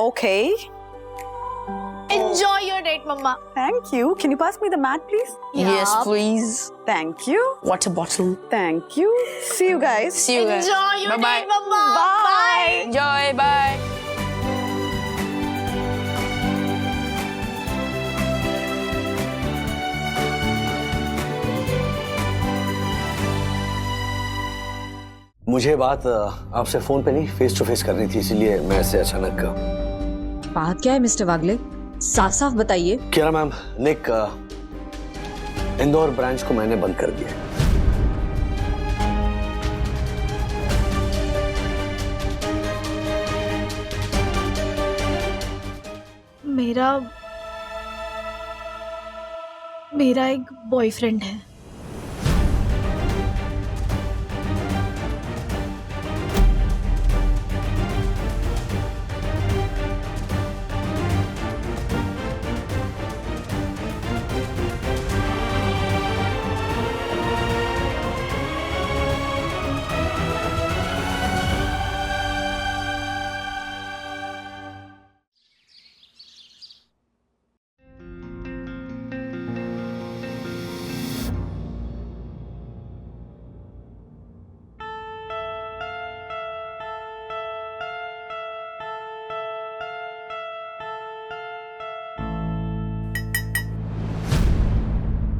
Okay. Enjoy your date, Mama. Thank you. Can you pass me the mat, please? Yes, please. Thank you. Water bottle. Thank you. See you guys. See you guys. Enjoy your Bye-bye. date, Mama. Bye. Enjoy. Bye. मुझे बात आपसे phone पे नहीं face to face करनी थी, इसीलिए मैं ऐसे अचानक बात क्या है मिस्टर वागले? साफ साफ बताइए। किरा मैम, निक इंदौर ब्रांच को मैंने बंद कर दिया। मेरा एक बॉयफ्रेंड है।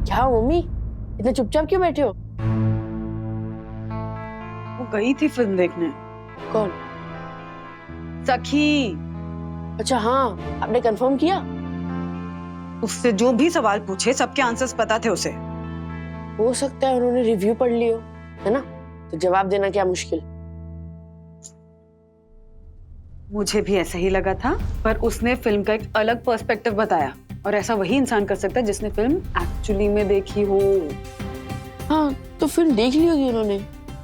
क्या मम्मी, इतने चुपचाप क्यों बैठे हो? वो गई थी फिल्म देखने। कौन? सखी। अच्छा हाँ, आपने कंफर्म किया? उससे जो भी सवाल पूछे सबके आंसर्स पता थे उसे। हो सकता है उन्होंने रिव्यू पढ़ लियो, है ना? तो जवाब देना क्या मुश्किल। मुझे भी ऐसा ही लगा था, पर उसने फिल्म का एक अलग पर्सपेक्टिव बताया, और ऐसा वही इंसान कर सकता है जिसने फिल्म एक्चुअली में देखी हो। हाँ, तो फिल्म देख ली होगी उन्होंने।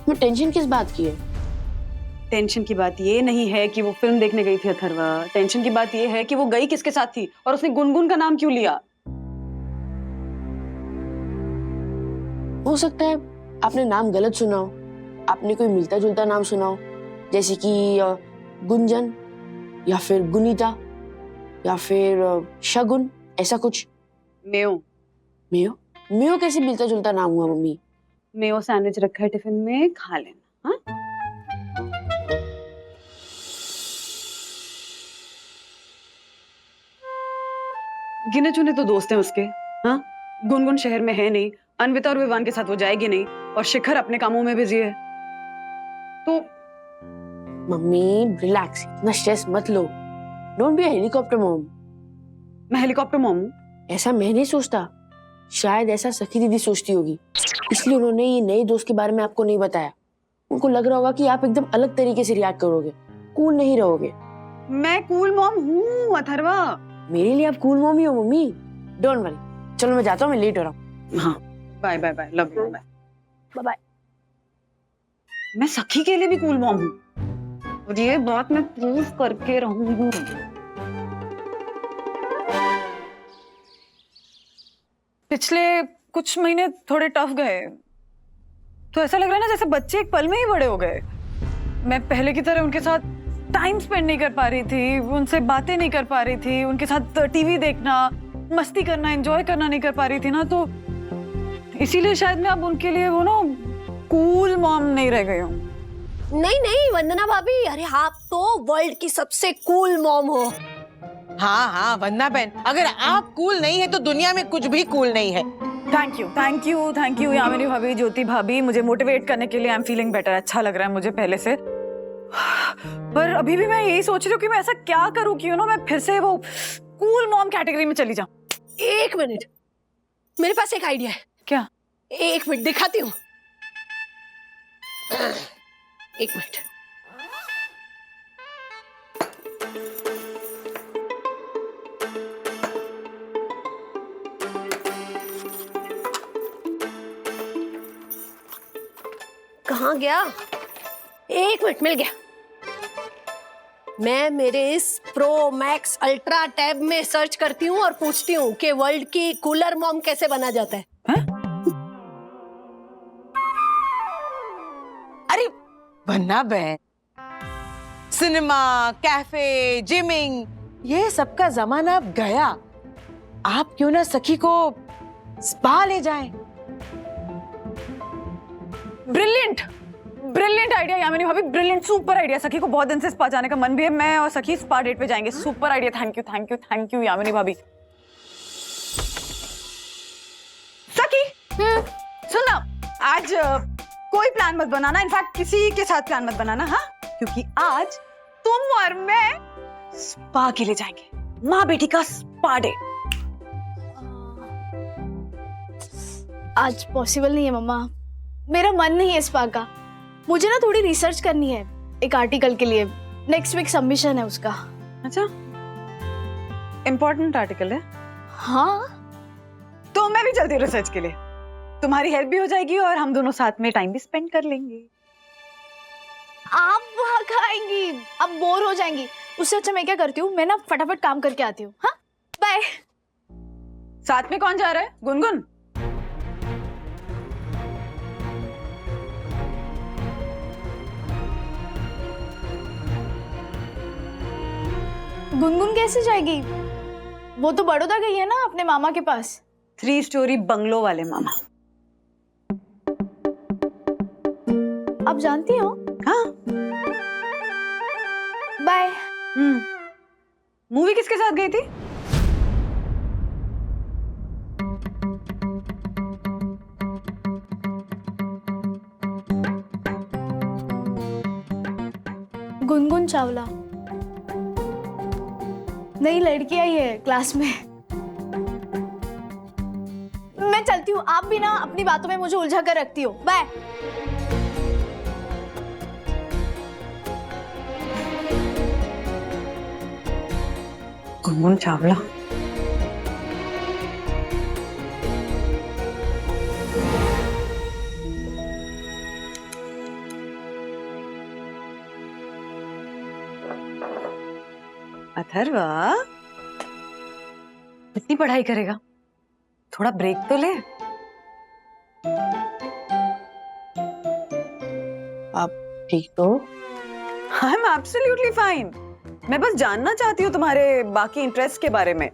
मैं टेंशन किस बात की है? टेंशन की बात ये नहीं है कि वो फिल्म देखने गई थी अथर्वा, टेंशन की बात ये है कि वो गई किसके साथ थी और उसने गुनगुन का नाम क्यों लिया। हो सकता है आपने नाम गलत सुना हो, आपने कोई मिलता जुलता नाम सुना हो, जैसे कि गुंजन या फिर गुनीता या फिर शगुन, ऐसा कुछ। मेयो। मेयो? मेयो कैसे मिलता जुलता नाम हुआ मम्मी? मेयो सैंडविच रखा है टिफिन में, खा लेना। हाँ? गिने चुने तो दोस्त हैं उसके। हाँ? गुनगुन शहर में है नहीं, अन्विता और विवान के साथ वो जाएगी नहीं, और शिखर अपने कामों में बिजी है। तो मम्मी रिलैक्स, इतना स्ट्रेस मत लो। Don't be a helicopter mom. मैं हेलीकॉप्टर मॉम हूँ? ऐसा मैं नहीं सोचता, शायद ऐसा सखी दीदी सोचती होगी, इसलिए उन्होंने ये नए दोस्त के बारे में आपको नहीं बताया। उनको लग रहा होगा कि आप एकदम अलग तरीके से रिएक्ट करोगे, कूल नहीं रहोगे। मैं कूल मॉम हूँ अथर्वा। मेरे लिए आप कूल मॉम ही हो मम्मी। डोंट वरी, चलो मैं जाता हूँ, मैं लेट हो रहा हूँ। हाँ, bye bye bye, love you, bye bye bye. मैं सखी के लिए भी कूल मॉम हूँ, और ये बात मैं प्रूव करके रहूंगी। पिछले कुछ महीने थोड़े टफ गए, तो ऐसा लग रहा है ना जैसे बच्चे एक पल में ही बड़े हो गए। मैं पहले की तरह उनके साथ टाइम स्पेंड नहीं कर पा रही थी, उनसे बातें नहीं कर पा रही थी, उनके साथ टीवी देखना, मस्ती करना, एंजॉय करना नहीं कर पा रही थी ना, तो इसीलिए शायद मैं अब उनके लिए वो ना कूल मॉम नहीं रह गई हूँ। नहीं नहीं वंदना भाभी, अरे आप तो वर्ल्ड की सबसे कूल मॉम हो। हाँ हाँ वंदना बहन, अगर आप कूल नहीं है तो दुनिया में कुछ भी कूल नहीं है। Thank you thank you thank you Yamini भाभी, ज्योति भाभी, मुझे मोटिवेट करने के लिए। आई एम फीलिंग बेटर, अच्छा लग रहा है मुझे पहले से। पर अभी भी मैं यही सोच रही हूँ कि मैं ऐसा क्या करूँ कि मैं फिर से वो कूल मॉम कैटेगरी में चली जाऊँ। एक मिनट, मेरे पास एक आइडिया है। क्या? एक मिनट दिखाती हूँ। एक मिनट। कहाँ गया? एक मिनट, मिल गया। मैं मेरे इस प्रो मैक्स अल्ट्रा टैब में सर्च करती हूँ और पूछती हूँ कि वर्ल्ड की कूलर मॉम कैसे बना जाता है। अरे वंदना बहन, सिनेमा, कैफे, जिमिंग, ये सबका जमाना अब गया। आप क्यों ना सखी को स्पा ले जाएं? ब्रिलियंट ब्रिलियंट आइडिया यामिनी भाभी, ब्रिलियंट सुपर आइडिया। सखी को बहुत दिन से स्पा जाने का मन भी है। मैं और सखी स्पा डेट पे जाएंगे। Super idea, thank you thank you thank you Yamini भाभी। सखी सुनना, आज कोई प्लान मत बनाना, इनफैक्ट किसी के साथ प्लान मत बनाना, हाँ? क्योंकि आज तुम और मैं स्पा के लिए जाएंगे, माँ बेटी का स्पा डे। आज पॉसिबल नहीं है मम्मा, मेरा मन नहीं है स्पा का। मुझे ना थोड़ी रिसर्च करनी है एक आर्टिकल के लिए, नेक्स्ट वीक सबमिशन है उसका। अच्छा, इम्पोर्टेंट आर्टिकल है? हाँ, तो मैं भी चलती हूँ रिसर्च के लिए, तुम्हारी हेल्प भी हो जाएगी और हम दोनों साथ में टाइम भी स्पेंड कर लेंगे। आप वहाँ खाएंगी, आप बोर हो जाएंगी। उससे अच्छा मैं क्या करती हूँ, मैं ना फटाफट काम करके आती हूँ। हाँ, बाय। साथ में कौन जा रहा है? गुनगुन? गुनगुन कैसे जाएगी? वो तो बड़ौदा गई है ना अपने मामा के पास। 3 स्टोरी बंगलो वाले मामा। आप जानती हो? हाँ। बाय। मूवी किसके साथ गई थी? गुनगुन चावला, नई लड़की आई है क्लास में। मैं चलती हूँ, आप भी ना अपनी बातों में मुझे उलझा कर रखती हो। बाय। गुनगुन चावला। अथर्वा, कितनी पढ़ाई करेगा? थोड़ा ब्रेक तो ले। आप ठीक तो? I am absolutely fine. मैं बस जानना चाहती हूँ तुम्हारे बाकी इंटरेस्ट के बारे में,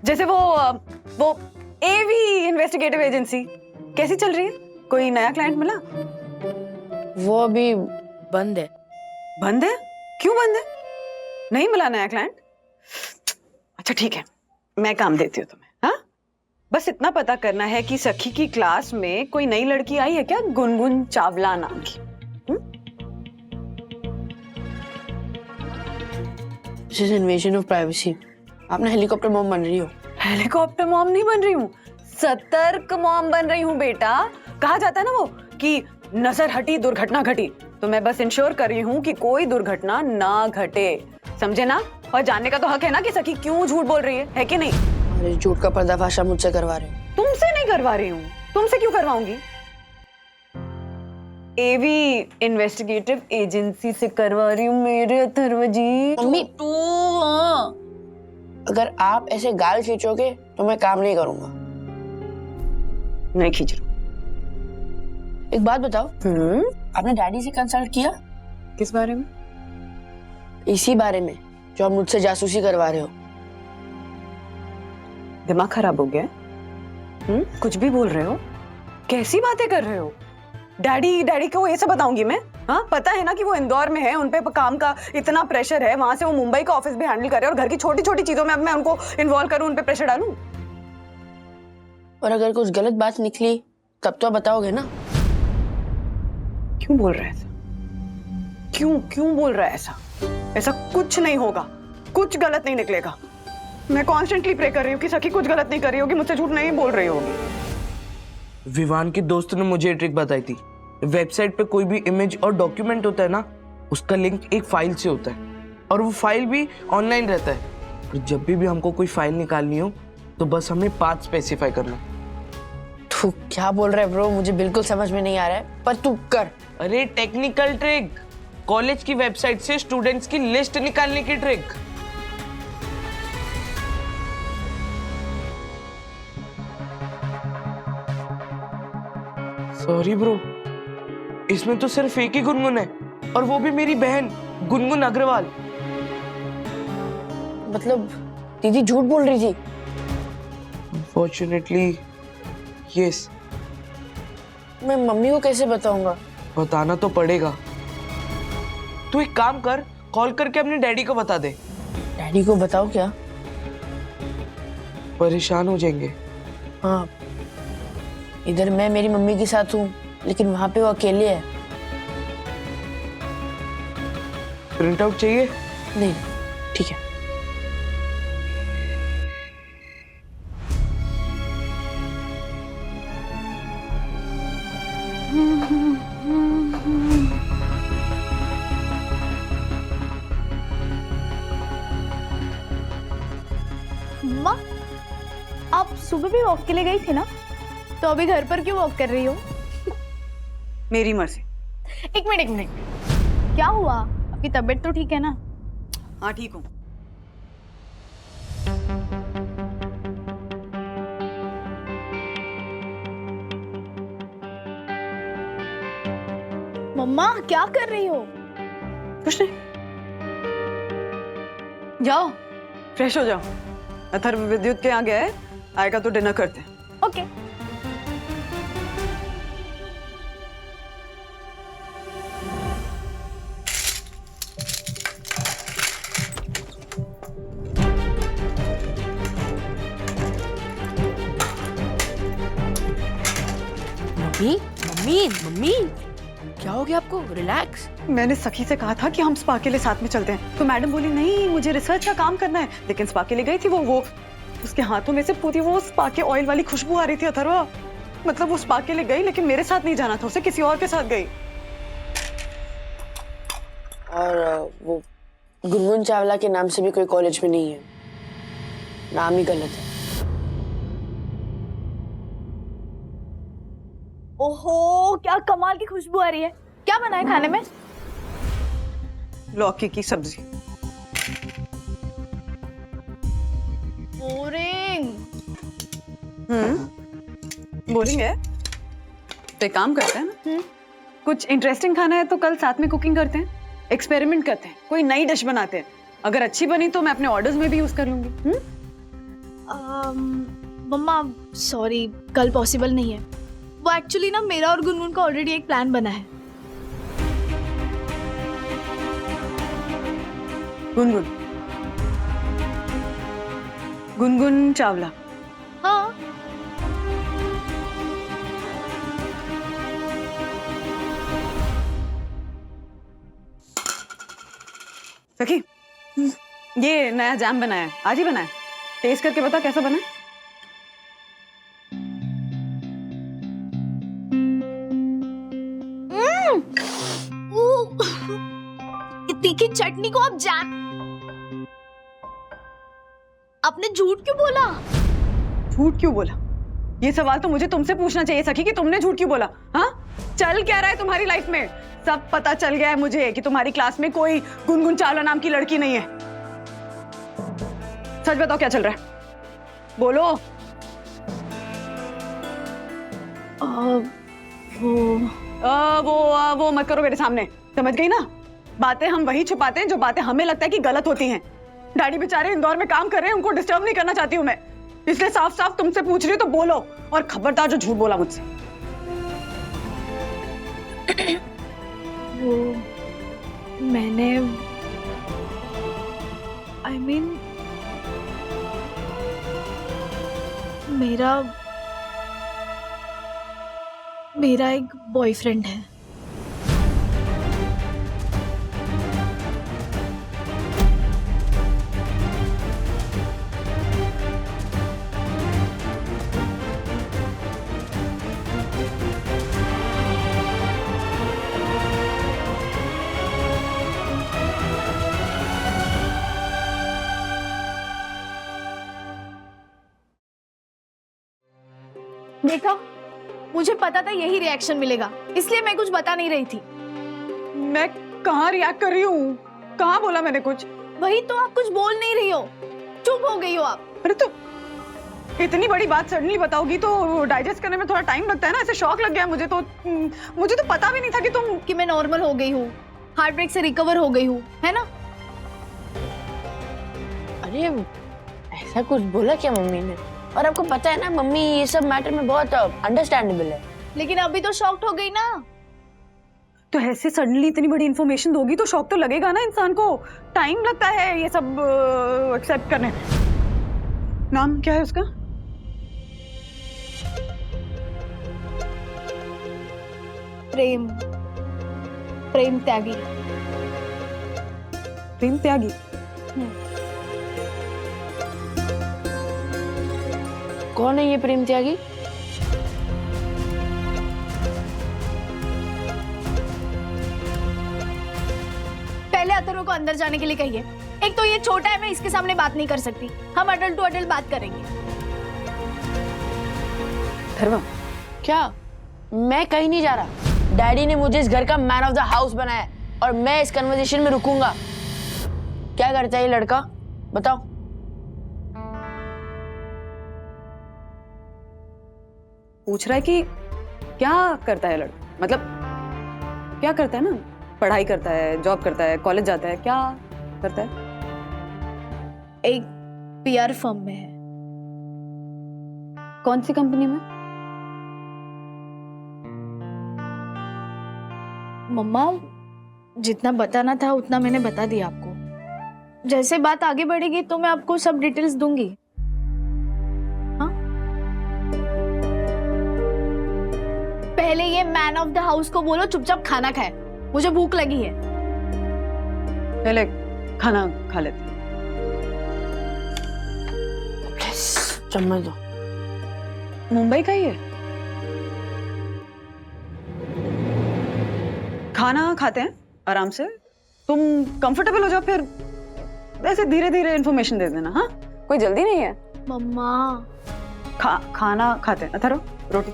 जैसे वो एवी इन्वेस्टिगेटिव एजेंसी कैसी चल रही है? कोई नया क्लाइंट मिला? वो अभी बंद है। बंद है? क्यों बंद है? नहीं मिला नया क्लाइंट? अच्छा ठीक है, मैं काम देती हूँ तुम्हें। हाँ, बस इतना पता करना है कि सखी की क्लास में कोई नई लड़की आई है क्या, गुनगुन चावला नाम की? This is invasion of privacy. आप ना हेलीकॉप्टर मॉम बन रही हो। हेलीकॉप्टर मॉम नहीं बन रही हूँ, सतर्क मॉम बन रही हूँ बेटा। कहा जाता है ना वो कि नजर हटी दुर्घटना घटी, तो मैं बस इंश्योर कर रही हूँ कि कोई दुर्घटना ना घटे, समझे ना? और जानने का तो हक है ना कि सखी क्यों झूठ बोल रही है कि नहीं? अरे झूठ का पर्दाफाश आप मुझसे करवा रहे हो। तुमसे नहीं करवा रही हूँ, तुमसे क्यों करवाऊंगी? एवी इन्वेस्टिगेटिव एजेंसी से करवा रही हूँ मेरे अथर्व जी। मम्मी, अगर आप ऐसे गाल खींचोगे तो मैं काम नहीं करूंगा। नहीं खींच रही। एक बात बताओ, आपने डैडी से कंसल्ट किया? किस बारे में? इसी बारे में जो आप मुझसे जासूसी करवा रहे हो। दिमाग खराब हो गया? कुछ भी बोल रहे हो, कैसी बातें कर रहे हो? डैडी को ये सब बताऊंगी मैं? हाँ, पता है ना कि वो इंदौर में है, उनपे काम का इतना प्रेशर है, वहां से वो मुंबई का ऑफिस भी हैंडल कर रहे हैं और घर की छोटी छोटी चीजों में अब मैं उनको इन्वॉल्व करूं, उनपे प्रेशर डालूं? और अगर कुछ गलत बात निकली तब तो आप बताओगे ना? क्यों बोल रहा है ऐसा? क्यों बोल रहा है ऐसा? ऐसा कुछ नहीं होगा, कुछ गलत नहीं निकलेगा। मैं कॉन्स्टेंटली प्रे कर रही हूँ कि सखी कुछ गलत नहीं कर रही होगी, मुझसे झूठ नहीं बोल रही होगी। विवान की दोस्त ने मुझे ट्रिक बताई थी। वेबसाइट पे कोई भी इमेज और डॉक्यूमेंट होता है ना, उसका लिंक एक फाइल से होता है और वो फाइल भी ऑनलाइन रहता है। और जब भी हमको कोई फाइल निकालनी हो तो बस हमें पाथ स्पेसिफाई करना। तू क्या बोल रहा है ब्रो, मुझे बिल्कुल समझ में नहीं आ रहा है, पर तू कर। अरे टेक्निकल ट्रिक, कॉलेज की वेबसाइट से स्टूडेंट्स की लिस्ट निकालने की ट्रिक। सॉरी ब्रो, इसमें तो सिर्फ एक ही गुनगुन है और वो भी मेरी बहन। गुनगुन अग्रवाल। मतलब दीदी झूठ बोल रही थी? Unfortunately yes. मैं मम्मी को कैसे बताऊंगा? बताना तो पड़ेगा। तू एक काम कर, कॉल करके अपने डैडी को बता दे। डैडी को बताओ क्या? परेशान हो जाएंगे। हाँ, इधर मैं मेरी मम्मी के साथ हूँ, लेकिन वहां पे वो अकेले है। प्रिंट आउट चाहिए? नहीं, ठीक है। मम्मा, आप सुबह भी वॉक के लिए गई थी ना, तो अभी घर पर क्यों वॉक कर रही हो? मेरी मर्जी। एक मिनट, क्या हुआ? आपकी तबीयत तो ठीक है ना? हाँ ठीक हूँ। मम्मा क्या कर रही हो? कुछ नहीं, जाओ फ्रेश हो जाओ। अथर्व विद्युत के यहाँ गया है, आएगा तो डिनर करते हैं। ओके। मम्मी मम्मी मम्मी, क्या हो गया आपको? रिलैक्स। मैंने सखी से कहा था कि हम स्पा के लिए साथ में चलते हैं, तो मैडम बोली नहीं मुझे रिसर्च का काम करना है। लेकिन स्पा के लिए गई थी वो उसके हाथों में से पूरी वो स्पा के ऑयल वाली खुशबू आ रही थी। अथर्वा, मतलब वो स्पा के लिए गई लेकिन मेरे साथ नहीं जाना था, उसे किसी और के साथ गई। और वो गुनगुन चावला के नाम से भी कोई कॉलेज में नहीं है, नाम ही गलत है। ओहो, क्या कमाल की खुशबू आ रही है। क्या बना है खाने में? लौकी की सब्जी। बोरिंग। बोलेंगे तो एक काम करते हैं ना, कुछ इंटरेस्टिंग खाना है तो कल साथ में कुकिंग करते हैं, एक्सपेरिमेंट करते हैं, कोई नई डिश बनाते हैं। अगर अच्छी बनी तो मैं अपने ऑर्डर्स में भी यूज कर लूंगी। मम्मा सॉरी, कल पॉसिबल नहीं है। वो एक्चुअली ना मेरा और गुनगुन का ऑलरेडी एक प्लान बना है। गुनगुन चावला। हाँ, सखी, ये नया जैम बनाया है, आज ही बनाया है। टेस्ट करके बता कैसा बना है। तीखी चटनी को आप जैम। आपने झूठ क्यों बोला? झूठ क्यों बोला? ये सवाल तो मुझे तुमसे पूछना चाहिए सखी कि तुमने झूठ क्यों बोला। हाँ, चल क्या रहा है तुम्हारी लाइफ में? सब पता चल गया है मुझे कि तुम्हारी क्लास में कोई गुनगुन चावला नाम की लड़की नहीं है। सच बताओ क्या चल रहा है, बोलो। वो मत करो मेरे सामने, समझ गई ना? बातें हम वही छुपाते हैं जो बातें हमें लगता है कि गलत होती हैं। डैडी बेचारे इंदौर में काम कर रहे हैं, उनको डिस्टर्ब नहीं करना चाहती हूँ मैं, इसलिए साफ साफ तुमसे पूछ रही हूँ तो बोलो। और खबरदार जो झूठ बोला मुझसे। वो मैंने I mean, मेरा एक बॉयफ्रेंड है। देखा, मुझे पता था यही रिएक्शन मिलेगा, इसलिए मैं कुछ बता नहीं रही थी। मैं कहाँ रिएक्ट कर रही हूँ? कहाँ बोला मैंने कुछ? वही तो, आप कुछ बोल नहीं रही हो, चुप हो गई हो आप। अरे तो इतनी बड़ी बात सडनली बताओगी तो डाइजेस्ट करने में थोड़ा टाइम लगता है ना। ऐसे शॉक लग गया मुझे तो पता भी नहीं था कि तुम। कि मैं नॉर्मल हो गई हूँ। हार्ट ब्रेक से रिकवर हो गई हूँ, है ना? अरे ऐसा कुछ बोला क्या मम्मी ने? और आपको पता है ना मम्मी ये सब मैटर में बहुत अंडरस्टैंडेबल है। लेकिन अभी तो शॉक्ड हो गई ना। तो ऐसे सडनली इतनी बड़ी इंफॉर्मेशन दोगी तो शॉक तो लगेगा ना इंसान को। टाइम लगता है ये सब एक्सेप्ट करने। नाम क्या है उसका? प्रेम त्यागी। प्रेम त्यागी। कौन है ये प्रेम त्यागी? पहले अथर्व को अंदर जाने के लिए कहिए। एक तो ये छोटा है, मैं इसके सामने बात नहीं कर सकती। हम अडल्ट टू अडल्ट बात करेंगे। धर्मा, क्या? मैं कहीं नहीं जा रहा। डैडी ने मुझे इस घर का मैन ऑफ द हाउस बनाया और मैं इस कन्वर्सेशन में रुकूंगा। क्या करता है ये लड़का, बताओ? पूछ रहा है कि क्या करता है लड़का, मतलब क्या करता है ना? पढ़ाई करता है, जॉब करता है, कॉलेज जाता है, क्या करता है? एक पीआर फर्म में है। कौन सी कंपनी में? मम्मा, जितना बताना था उतना मैंने बता दिया आपको। जैसे बात आगे बढ़ेगी तो मैं आपको सब डिटेल्स दूंगी। हाँ? पहले ये मैन ऑफ द हाउस को बोलो चुपचाप खाना खाए, मुझे भूख लगी है। पहले खाना खा लेते। चम्मच दो। मुंबई का ही है। खाना खाते हैं आराम से, तुम कंफर्टेबल हो जाओ, फिर ऐसे धीरे धीरे इन्फॉर्मेशन दे देना। हाँ, कोई जल्दी नहीं है। मम्मा, खाना खाते हैं। अथर्व, रोटी।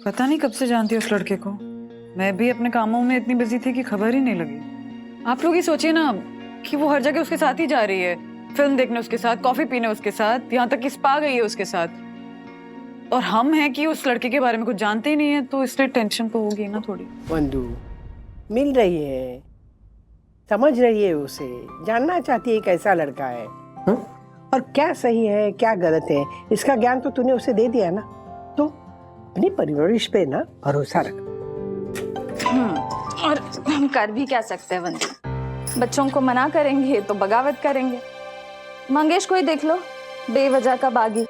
पता नहीं कब से जानती हूँ उस लड़के को। मैं भी अपने कामों में इतनी बिजी थी कि खबर ही नहीं लगी। आप लोग ही सोचिए ना कि वो हर जगह उसके साथ ही जा रही है, फिल्म देखने उसके साथ, कॉफी पीने उसके साथ, यहाँ तक कि स्पा गई है उसके साथ। और हम हैं कि उस लड़के के बारे में कुछ जानते ही नहीं है, तो इसलिए टेंशन तो होगी ना थोड़ी। वंदू मिल रही है, समझ रही है उसे, जानना चाहती है कैसा लड़का है, हा? और क्या सही है क्या गलत है, इसका ज्ञान तो तूने उसे दे दिया ना। तो अपनी परवरिश पे ना भरोसा रख। और हम कर भी क्या सकते हैं वंदू? बच्चों को मना करेंगे तो बगावत करेंगे। मंगेश को ही देख लो, बेवजह का बागी।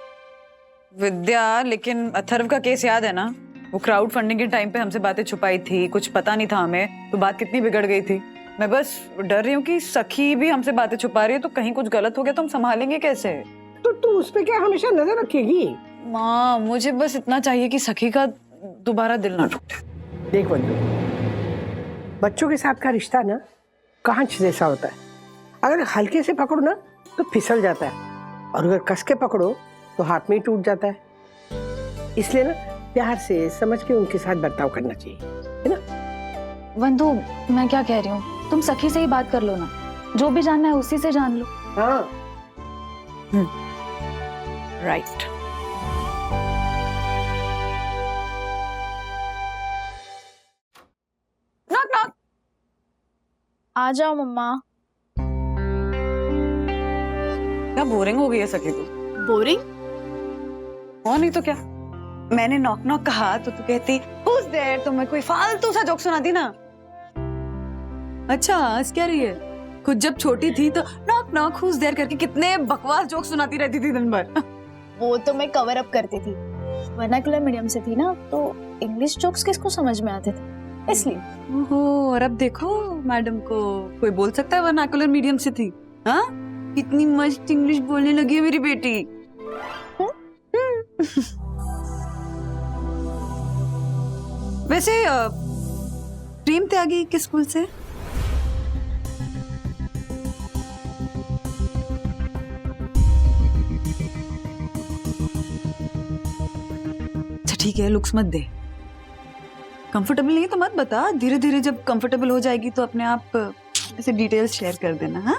विद्या, लेकिन अथर्व का केस याद है ना? वो क्राउड फंडिंग के टाइम पे हमसे बातें छुपाई थी, कुछ पता नहीं था हमें, तो बात कितनी बिगड़ गई थी। मैं बस डर रही हूँ कि सखी भी हमसे बातें छुपा रही है, तो कहीं कुछ गलत हो गया तो हम संभालेंगे कैसे? तो तू उस पे क्या हमेशा नजर रखेगी? माँ, मुझे बस इतना चाहिए कि सखी का दोबारा दिल ना टूटे। देख वंदू, बच्चों के साथ का रिश्ता ना कांच जैसा होता है। अगर हल्के से पकड़ो ना तो फिसल जाता है, और अगर कस के पकड़ो तो हाथ में ही टूट जाता है। इसलिए ना प्यार से समझ के उनके साथ बर्ताव करना चाहिए, है ना? वंदू, मैं क्या कह रही हूँ, तुम सखी से ही बात कर लो ना, जो भी जानना है उसी से जान लो। हाँ, राइट। Knock knock. आ जाओ मम्मा। क्या बोरिंग हो गई है सखी को? बोरिंग? और नहीं तो क्या। मैंने नॉक नॉक कहा तो तू कहती who's there, तो मैं कोई फालतू सा जोक सुनाती ना। अच्छा, हंस क्या रही है? खुद जब छोटी थी तो नॉक नॉक who's there करके कितने बकवास जोक सुनाती रहती थी दिन भर। वो तो मैं कवर अप करती थी, वर्नाकुलर मीडियम से थी ना, तो इंग्लिश जोक्स किसको समझ में आते थे, इसलिए। ओहो, और अब देखो मैडम को कोई बोल सकता है वर्नाकुलर मीडियम से थी। हाँ, इतनी मस्त इंग्लिश बोलने लगी है मेरी बेटी। वैसे प्रेम त्यागी किस स्कूल से? अच्छा ठीक है, लुक्स मत दे। कंफर्टेबल नहीं है तो मत बता, धीरे धीरे जब कंफर्टेबल हो जाएगी तो अपने आप ऐसे डिटेल्स शेयर कर देना। हाँ,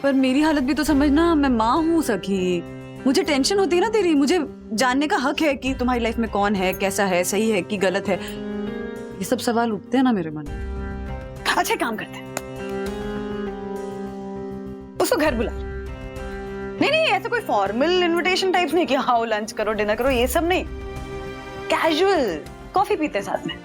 पर मेरी हालत भी तो समझना, मैं माँ हूँ सखी, मुझे टेंशन होती है ना तेरी, मुझे जानने का हक है कि तुम्हारी लाइफ में कौन है, कैसा है, सही है कि गलत है, ये सब सवाल उठते हैं ना मेरे मन में। अच्छा काम करते हैं, उसको घर बुला। नहीं नहीं, ऐसा कोई फॉर्मल इनविटेशन टाइप्स नहीं कि आओ लंच करो, डिनर करो, ये सब नहीं, कैजुअल कॉफी पीते हैं साथ में।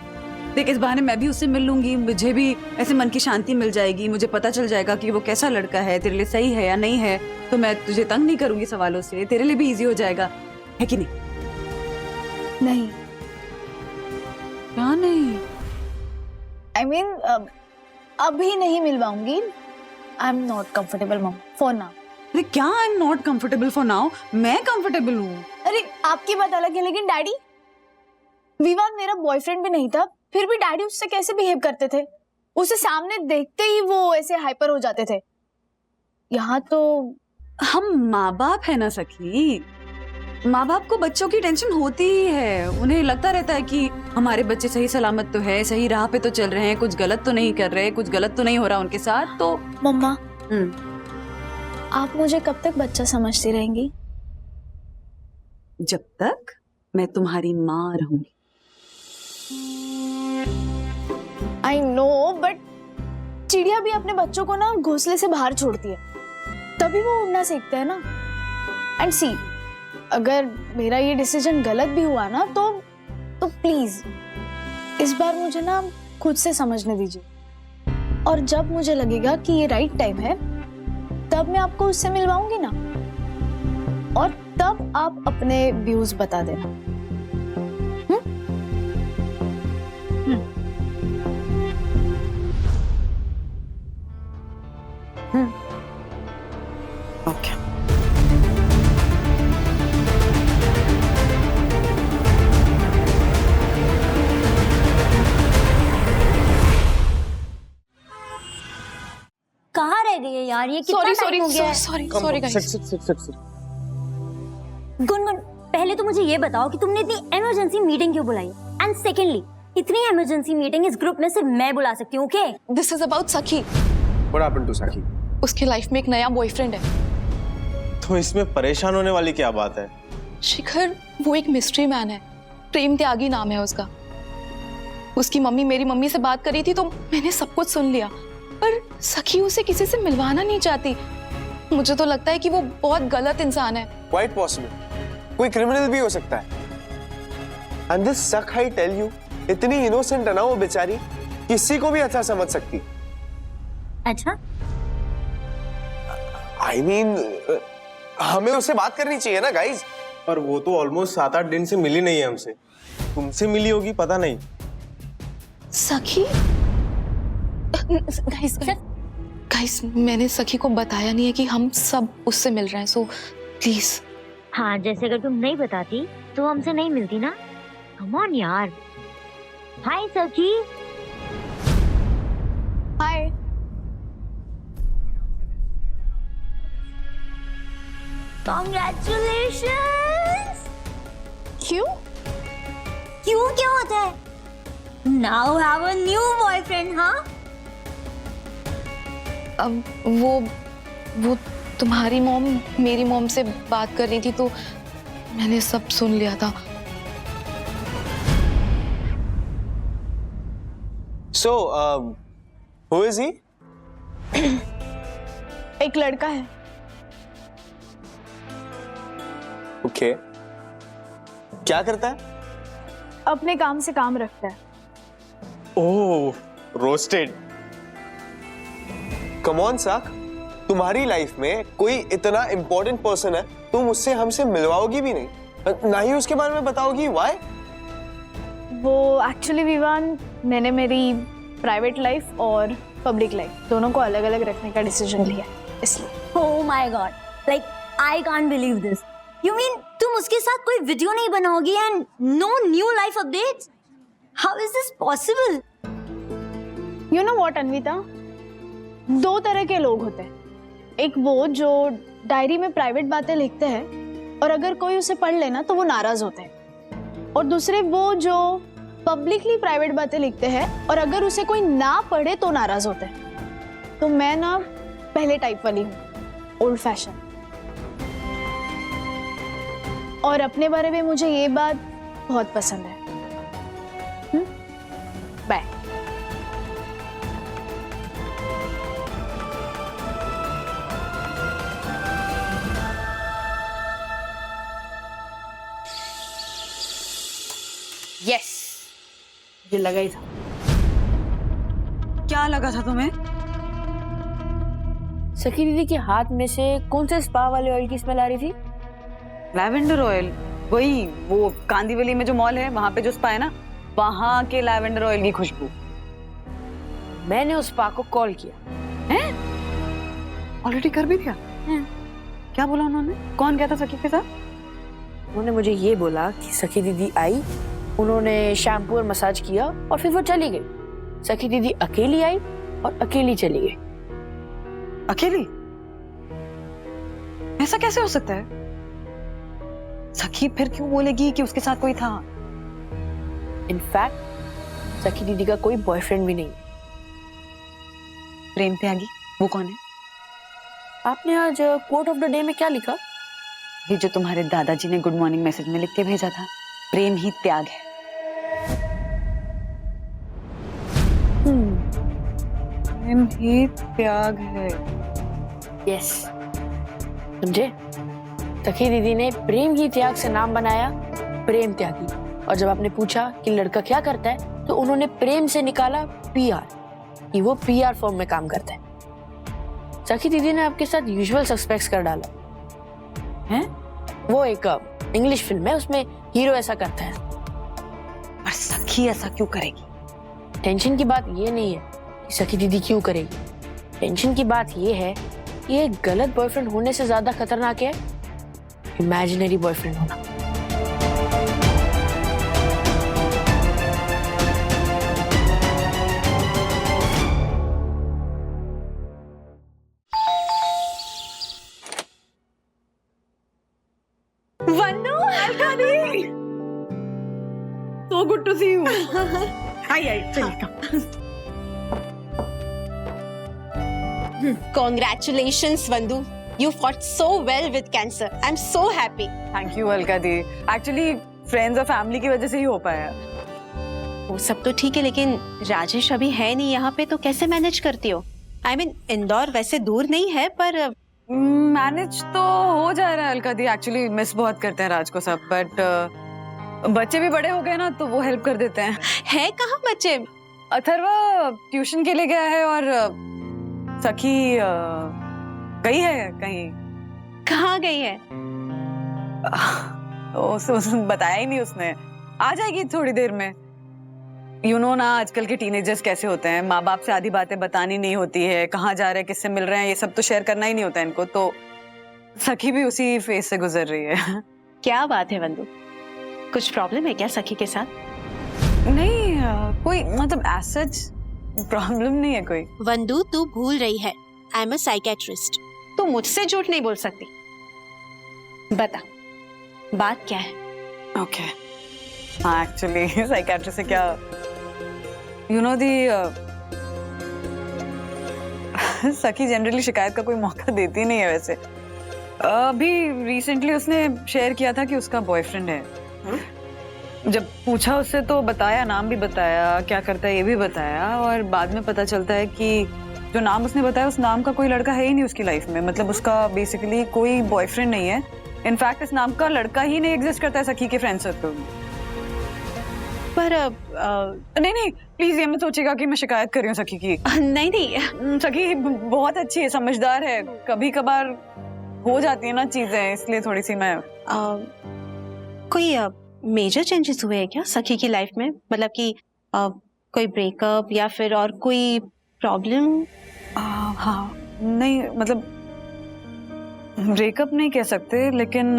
देख इस बहाने मैं भी उससे मिल लूंगी, मुझे भी ऐसे मन की शांति मिल जाएगी, मुझे पता चल जाएगा कि वो कैसा लड़का है, तेरे लिए सही है या नहीं है, तो मैं तुझे तंग नहीं करूंगी सवालों से, तेरे लिए भी इजी हो जाएगा, है कि नहीं? नहीं, क्या नहीं? आई मीन अभी नहीं मिलवाऊंगी। I am not comfortable mom for now. अरे क्या I am not comfortable for now? मैं कंफर्टेबल हूँ। अरे आपकी बात अलग है, लेकिन डैडी, विवान मेरा बॉयफ्रेंड भी नहीं था, फिर भी डैडी उससे कैसे बिहेव करते थे, उसे सामने देखते ही वो ऐसे हाइपर हो जाते थे। यहाँ तो हम माँ बाप है ना सखी, माँ बाप को बच्चों की टेंशन होती ही है, उन्हें लगता रहता है कि हमारे बच्चे सही सलामत तो है, सही राह पे तो चल रहे हैं, कुछ गलत तो नहीं कर रहे, कुछ गलत तो नहीं हो रहा उनके साथ। तो मम्मा, आप मुझे कब तक बच्चा समझती रहेंगी? जब तक मैं तुम्हारी माँ रहूंगी। आई नो, बट चिड़िया भी अपने बच्चों को ना घोंसले से बाहर छोड़ती है, तभी वो उड़ना सीखते हैं ना। एंड सी, अगर मेरा ये डिसीजन गलत भी हुआ ना तो प्लीज इस बार मुझे ना खुद से समझने दीजिए, और जब मुझे लगेगा कि ये राइट टाइम है तब मैं आपको उससे मिलवाऊंगी ना, और तब आप अपने व्यूज बता देना। ओके। कहाँ रह गई है यार, ये कितना टाइम हो गया है? Sorry guys. गुनगुन, पहले तो मुझे ये बताओ कि तुमने इतनी इमरजेंसी मीटिंग क्यों बुलाई, एंड सेकेंडली इतनी इमरजेंसी मीटिंग इस ग्रुप में सिर्फ मैं बुला सकती हूँ, ओके? दिस इज अबाउट सखी। What happened to Saki? उसकी लाइफ में एक नया बॉयफ्रेंड है। तो इसमें परेशान होने वाली क्या बात है? शिखर, वो एक मिस्ट्री मैन है, प्रेम त्यागी नाम है उसका। उसकी मम्मी मेरी मम्मी से बात करी थी तो मैंने सब कुछ सुन लिया, पर सखी उसे किसी से मिलवाना नहीं चाहती। मुझे तो लगता है कि वो बहुत गलत इंसान है। Quite possible. कोई क्रिमिनल भी हो सकता है। And this Sak, I tell you, इतनी इनोसेंट है ना वो बेचारी, किसी को भी अच्छा समझ सकती। अच्छा, I mean, हमें उससे बात करनी चाहिए ना गाइज। पर वो तो ऑलमोस्ट 7-8 दिन से मिली नहीं है हमसे। तुमसे मिली होगी पता नहीं। सखी? गाइस, मैंने सखी को बताया नहीं है कि हम सब उससे मिल रहे हैं, सो प्लीज। हाँ, जैसे अगर तुम नहीं बताती तो हमसे नहीं मिलती ना। कम ऑन यार। हाय सखी। हाय। Congratulations! क्यों? क्यों क्या होता है? Now have a new boyfriend, हाँ? अब वो तुम्हारी मॉम मेरी मॉम से बात कर रही थी तो मैंने सब सुन लिया था। So, who is he? एक लड़का है। Okay. क्या करता है? अपने काम से काम रखता है। ओह, रोस्टेड। कम ऑन साक, तुम्हारी लाइफ में कोई इतना इंपॉर्टेंट पर्सन है, तुम उससे हमसे मिलवाओगी भी नहीं, ना ही उसके बारे में बताओगी। व्हाई? वो एक्चुअली विवान, मैंने मेरी प्राइवेट लाइफ और पब्लिक लाइफ दोनों को अलग अलग रखने का डिसीजन लिया, इसलिए। Oh my God! Like I can't believe this. You mean तुम उसके साथ कोई वीडियो नहीं बनाओगी and no new life updates? How is this possible? You know what, Anvita? 2 तरह के लोग होते हैं। एक वो जो डायरी में प्राइवेट बातें लिखते हैं और अगर कोई उसे पढ़ लेना तो वो नाराज होते हैं, और दूसरे वो जो पब्लिकली प्राइवेट बातें लिखते हैं और अगर उसे कोई ना पढ़े तो नाराज होते हैं। तो मैं ना पहले टाइप वाली हूँ। Old fashion. और अपने बारे में मुझे ये बात बहुत पसंद है। बाय। यस, मुझे लगा ही था। क्या लगा था तुम्हें? सखी दीदी के हाथ में से कौन से स्पा वाले ऑयल की स्मेल आ रही थी? लैवेंडर ऑयल, वही वो कांदीवली में जो मॉल है वहां पे जो स्पा है ना, वहां के लैवेंडर ऑयल की खुशबू। मैंने उस स्पा को कॉल किया। हैं? ऑलरेडी कर भी दिया? क्या बोला उन्होंने? कौन गया था सखी के साथ? उन्होंने मुझे ये बोला कि सखी दीदी आई, उन्होंने शैम्पू और मसाज किया और फिर वो चली गई। सखी दीदी अकेली आई और अकेली चली गई। अकेली? ऐसा कैसे हो सकता है? सखी फिर क्यों बोलेगी कि उसके साथ कोई था? इनफैक्ट सखी दीदी का कोई बॉयफ्रेंड भी नहीं। प्रेम त्यागी वो कौन है? आपने आज कोट ऑफ द डे में क्या लिखा? ये जो तुम्हारे दादाजी ने गुड मॉर्निंग मैसेज में लिख के भेजा था, प्रेम ही त्याग है। प्रेम ही त्याग है। यस, समझे? सखी दीदी ने प्रेम ही त्याग से नाम बनाया प्रेम त्यागी। और जब आपने पूछा कि लड़का क्या करता है, तो उन्होंने प्रेम से निकाला पीआर, कि वो पीआर फॉर्म में काम करता है। सखी दीदी ने आपके साथ यूजुअल सस्पेक्ट्स कर डाला है। वो एक इंग्लिश फिल्म है, उसमें हीरो ऐसा करता है। पर सखी ऐसा क्यों करेगी? टेंशन की बात ये नहीं है कि सखी दीदी क्यों करेगी। टेंशन की बात ये है कि ये गलत बॉयफ्रेंड होने से ज्यादा खतरनाक है इमेजिनरी बॉयफ्रेंड होना। वंदू, अलकादी, so good to see you. आई चलिए। Congratulations, Vandu. You fought so well with cancer. I'm so happy. Thank you Alka the. Actually friends और फैमिली की वजह से ही हो पाया। वो सब तो ठीक है, लेकिन राजेश अभी है नहीं यहाँ पे, तो कैसे मैनेज करती हो? I mean, इंदौर वैसे दूर नहीं है, पर मैनेज तो हो जा रहा है अलका दी। एक्चुअली मिस बहुत करते हैं राज को सब, बट बच्चे भी बड़े हो गए ना, तो वो हेल्प कर देते हैं। है कहाँ बच्चे? अथर्वा ट्यूशन के लिए गया है और सखी गई है कहीं। कहाँ गई है? उसने बताया ही नहीं। उसने आ जाएगी थोड़ी देर में। यू नो ना, आजकल के टीनेजर्स कैसे होते हैं, माँ बाप से आधी बातें बतानी नहीं होती है, कहाँ जा रहे हैं, किससे मिल रहे हैं, ये सब तो शेयर करना ही नहीं होता है इनको। तो सखी भी उसी फेज से गुजर रही है। क्या बात है वंदू, कुछ प्रॉब्लम है क्या सखी के साथ? नहीं, कोई मतलब एज सच प्रॉब्लम नहीं है कोई। वंदू, तू भूल रही है, आई एम अ साइकेट्रिस्ट। तू मुझसे झूठ नहीं बोल सकती। बता, बात क्या है? ओके, हाँ एक्चुअली साइकेट्रिस्ट से क्या, यू नो दी, सखी जनरली शिकायत का कोई मौका देती नहीं है वैसे। अभी रिसेंटली उसने शेयर किया था कि उसका बॉयफ्रेंड है। जब पूछा उससे तो बताया, नाम भी बताया, क्या करता है ये भी बताया, और बाद में पता चलता है कि जो नाम उसने बताया उस नाम का कोई लड़का है ही नहीं उसकी लाइफ में। मतलब उसका बेसिकली कोई बॉयफ्रेंड नहीं है। इनफैक्ट इस नाम का लड़का ही नहीं एग्जिस्ट करता है सखी के फ्रेंड सर्कल में। पर नहीं प्लीज ये मत सोचिएगा कि मैं शिकायत कर रही हूँ सखी की। नहीं, सखी बहुत अच्छी है, समझदार है। कभी कभार हो जाती है ना चीजें, इसलिए थोड़ी सी मैं कोई मेजर चेंजेस हुए हैं क्या सखी की लाइफ में? मतलब कि कोई ब्रेकअप या फिर और कोई प्रॉब्लम? हाँ, नहीं मतलब ब्रेकअप नहीं कह सकते, लेकिन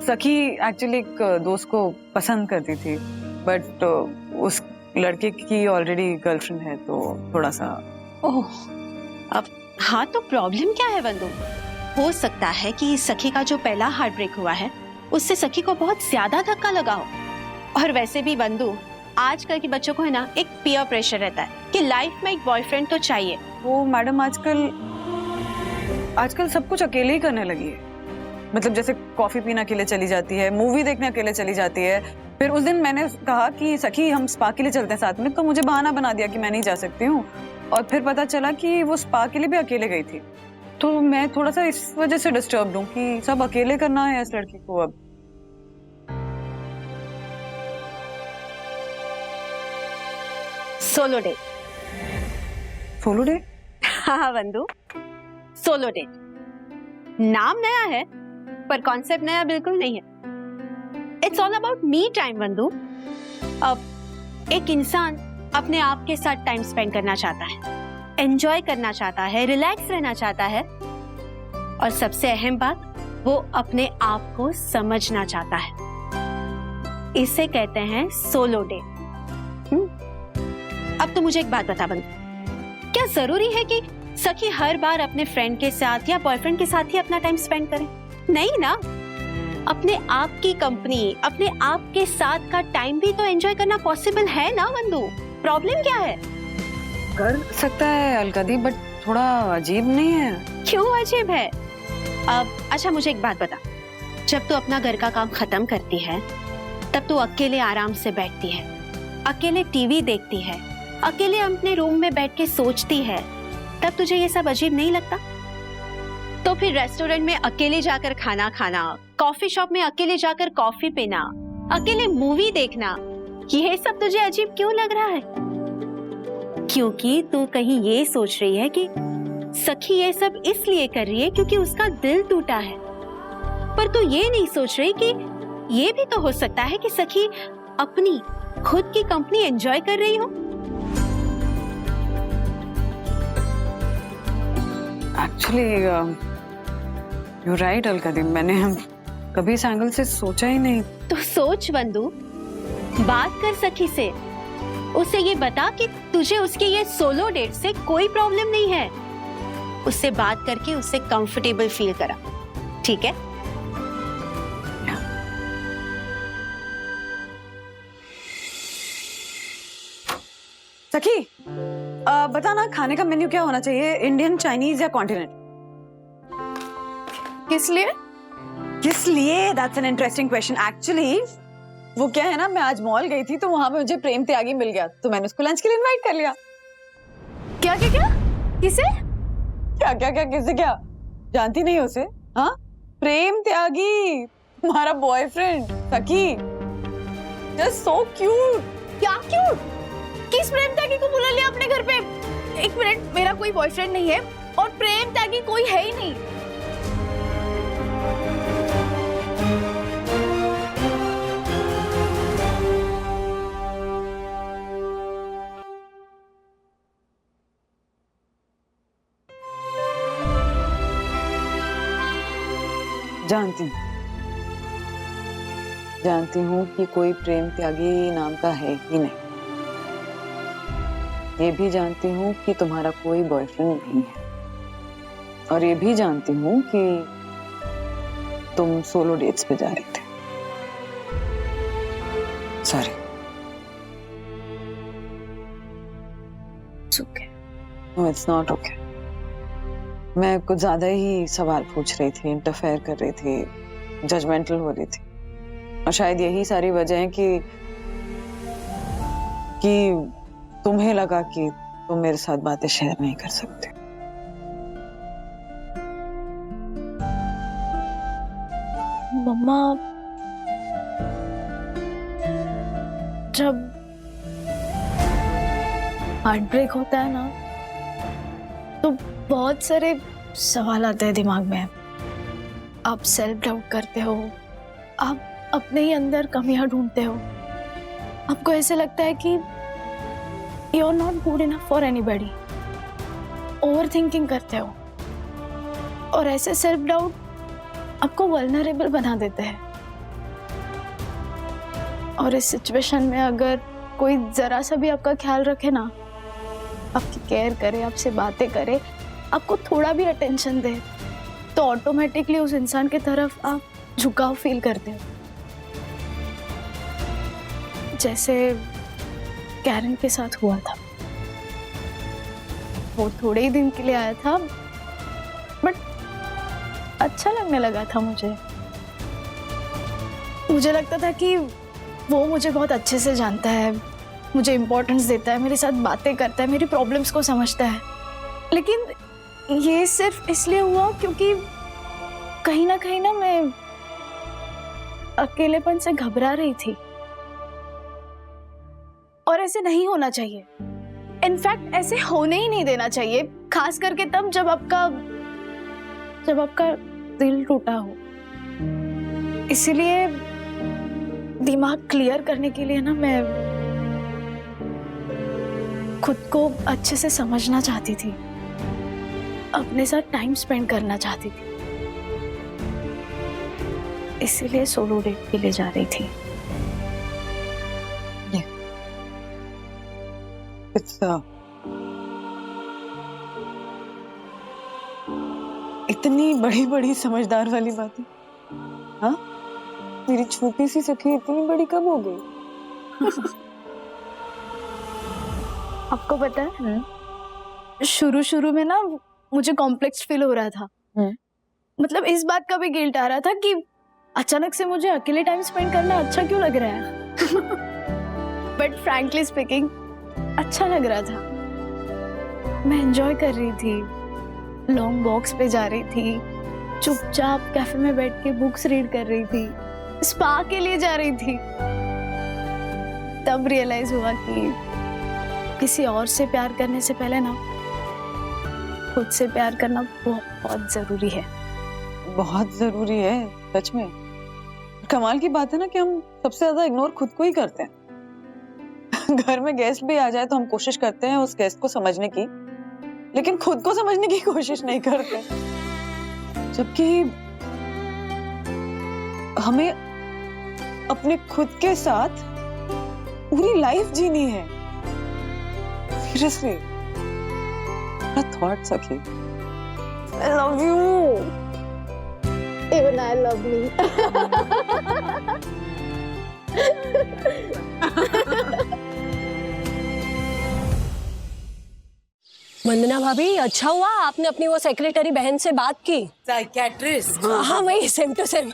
सखी एक्चुअली एक दोस्त को पसंद करती थी, बट उस लड़के की ऑलरेडी गर्लफ्रेंड है, तो थोड़ा सा। ओह, अब हाँ, तो प्रॉब्लम क्या है वंदू? हो सकता है कि सखी का जो पहला हार्ट ब्रेक हुआ है उससे सखी को बहुत ज्यादा धक्का लगा हो। और वैसे भी वंदू, आजकल के बच्चों को है ना, एक पीयर प्रेशर रहता है कि लाइफ में एक बॉयफ्रेंड तो चाहिए। वो मैडम आजकल सब कुछ अकेले ही करने लगी है। मतलब जैसे कॉफी पीना अकेले चली जाती है, मूवी देखने अकेले चली जाती है। फिर उस दिन मैंने कहा कि सखी हम स्पा के लिए चलते हैं साथ में, तो मुझे बहाना बना दिया कि मैं नहीं जा सकती हूँ। और फिर पता चला कि वो स्पा के लिए भी अकेले गई थी। तो मैं थोड़ा सा इस वजह से डिस्टर्ब हूँ कि सब अकेले करना है इस लड़की को अब। Solo date. Solo day? हाँ बंधु, सोलो डेट। नाम नया है पर कॉन्सेप्ट नया बिल्कुल नहीं है। It's all about me time बंधु। अब एक इंसान अपने आप के साथ टाइम स्पेंड करना चाहता है, एंजॉय करना चाहता है, रिलैक्स रहना चाहता है, और सबसे अहम बात, वो अपने आप को समझना चाहता है। इसे कहते हैं सोलो डेट। अब तो मुझे एक बात बता बंधु, क्या जरूरी है कि सखी हर बार अपने फ्रेंड के साथ या बॉयफ्रेंड के साथ ही अपना टाइम स्पेंड करे? नहीं ना, अपने आप की कंपनी, अपने आप के साथ का टाइम भी तो एंजॉय करना पॉसिबल है ना बंधु। प्रॉब्लम क्या है? कर सकता है अलकदी, बट थोड़ा अजीब नहीं है? क्यों अजीब है? अब अच्छा मुझे एक बात बता, जब तू अपना घर का काम खत्म करती है तब तू अकेले आराम से बैठती है, अकेले टीवी देखती है, अकेले अपने रूम में बैठ के सोचती है, तब तुझे ये सब अजीब नहीं लगता? तो फिर रेस्टोरेंट में अकेले जाकर खाना खाना, कॉफी शॉप में अकेले जाकर कॉफी पीना, अकेले मूवी देखना, ये सब तुझे अजीब क्यों लग रहा है? क्योंकि तू कहीं ये सोच रही है कि सखी ये सब इसलिए कर रही है क्योंकि उसका दिल टूटा है, पर तू ये नहीं सोच रही कि ये भी तो हो सकता है कि सखी अपनी खुद की कंपनी एंजॉय कर रही हो। एक्चुअली यू राइट अलकदी, मैंने कभी इस एंगल से सोचा ही नहीं। तो सोच बंधु, बात कर सखी से, उसे ये बता कि तुझे उसके ये सोलो डेट से कोई प्रॉब्लम नहीं है। उससे बात करके उसे कंफर्टेबल फील करा, ठीक है? सखी बताना खाने का मेन्यू क्या होना चाहिए, इंडियन, चाइनीज या कॉन्टिनेंट? किस लिए? किस लिए? That's an interesting question. Actually वो क्या है ना, मैं आज मॉल गई थी तो वहां पे मुझे प्रेम त्यागी मिल गया, तो मैंने उसको लंच के लिए इनवाइट कर लिया। क्या क्या क्या? किसे? क्या क्या क्या किसे? क्या जानती नहीं उसे? हाँ, प्रेम त्यागी, तुम्हारा बॉयफ्रेंड सखी। Just so cute. क्या क्यूट? किस प्रेम त्यागी को बुला लिया अपने घर पे? एक मिनट, मेरा कोई बॉयफ्रेंड नहीं है और प्रेम त्यागी कोई है ही नहीं। जानती हूँ कि कोई प्रेम त्यागी नाम का है ही नहीं। ये भी जानती हूँ कि तुम्हारा कोई बॉयफ्रेंड नहीं है, और ये भी जानती हूँ कि तुम सोलो डेट्स पे जा रहे थे। Sorry. It's okay. No, it's not okay. मैं कुछ ज्यादा ही सवाल पूछ रही थी, इंटरफेयर कर रही थी, जजमेंटल हो रही थी, और शायद यही सारी वजह है कि तुम्हें लगा कि तुम मेरे साथ बातें शेयर नहीं कर सकते। मम्मा, जब हार्ट ब्रेक होता है ना, तो बहुत सारे सवाल आते हैं दिमाग में। आप सेल्फ डाउट करते हो, आप अपने ही अंदर कमियां ढूंढते हो, आपको ऐसे लगता है कि you are not good enough for anybody, overthinking करते हो, और ऐसे सेल्फ डाउट आपको वल्नरेबल बना देते हैं। और इस सिचुएशन में अगर कोई जरा सा भी आपका ख्याल रखे ना, आपकी केयर करे, आपसे बातें करे, आपको थोड़ा भी अटेंशन दे, तो ऑटोमेटिकली उस इंसान की तरफ आप झुकाव फील करते हो। जैसे कैरन के साथ हुआ था। वो थोड़े ही दिन के लिए आया था, बट अच्छा लगने लगा था मुझे। मुझे लगता था कि वो मुझे बहुत अच्छे से जानता है, मुझे इम्पोर्टेंस देता है, मेरे साथ बातें करता है, मेरी प्रॉब्लम्स को समझता है। लेकिन ये सिर्फ इसलिए हुआ क्योंकि कहीं ना मैं अकेलेपन से घबरा रही थी। और ऐसे नहीं होना चाहिए, इनफैक्ट ऐसे होने ही नहीं देना चाहिए, खास करके तब जब आपका दिल टूटा हो। इसीलिए दिमाग क्लियर करने के लिए ना मैं खुद को अच्छे से समझना चाहती थी, अपने साथ टाइम स्पेंड करना चाहती थी। इसीलिए सोलो डेट के लिए जा रही थी। इतनी बड़ी बड़ी समझदार वाली बातें, हाँ? मेरी छोटी सी सखी इतनी बड़ी कब हो गई? आपको पता है, शुरू में ना मुझे कॉम्प्लेक्स फील हो रहा था। मतलब इस बात का भी गिल्ट आ रहा था कि अचानक से मुझे अकेले टाइम स्पेंड करना अच्छा क्यों लग रहा है। बट फ्रैंकली स्पीकिंग अच्छा लग रहा था। मैं एंजॉय कर रही थी, लॉन्ग वॉक्स पे जा रही थी, चुपचाप कैफे में बैठ के बुक्स रीड कर रही थी, स्पा के लिए जा रही थी। तब रियलाइज हुआ कि किसी और से प्यार करने से पहले ना खुद से प्यार करना बहुत जरूरी है। बहुत जरूरी है, सच में। कमाल की बात है ना कि हम सबसे ज्यादा इग्नोर खुद को ही करते हैं। घर में गेस्ट भी आ जाए तो हम कोशिश करते हैं उस गेस्ट को समझने की, लेकिन खुद को समझने की कोशिश नहीं करते। जबकि हमें अपने खुद के साथ पूरी लाइफ जीनी है। सीरियसली, थॉट सखी। I love you. Even I love me. वंदना भाभी, अच्छा हुआ आपने अपनी वो सेक्रेटरी बहन से बात की। साइकियाट्रिस्ट? हाँ वही, सेम टू सेम।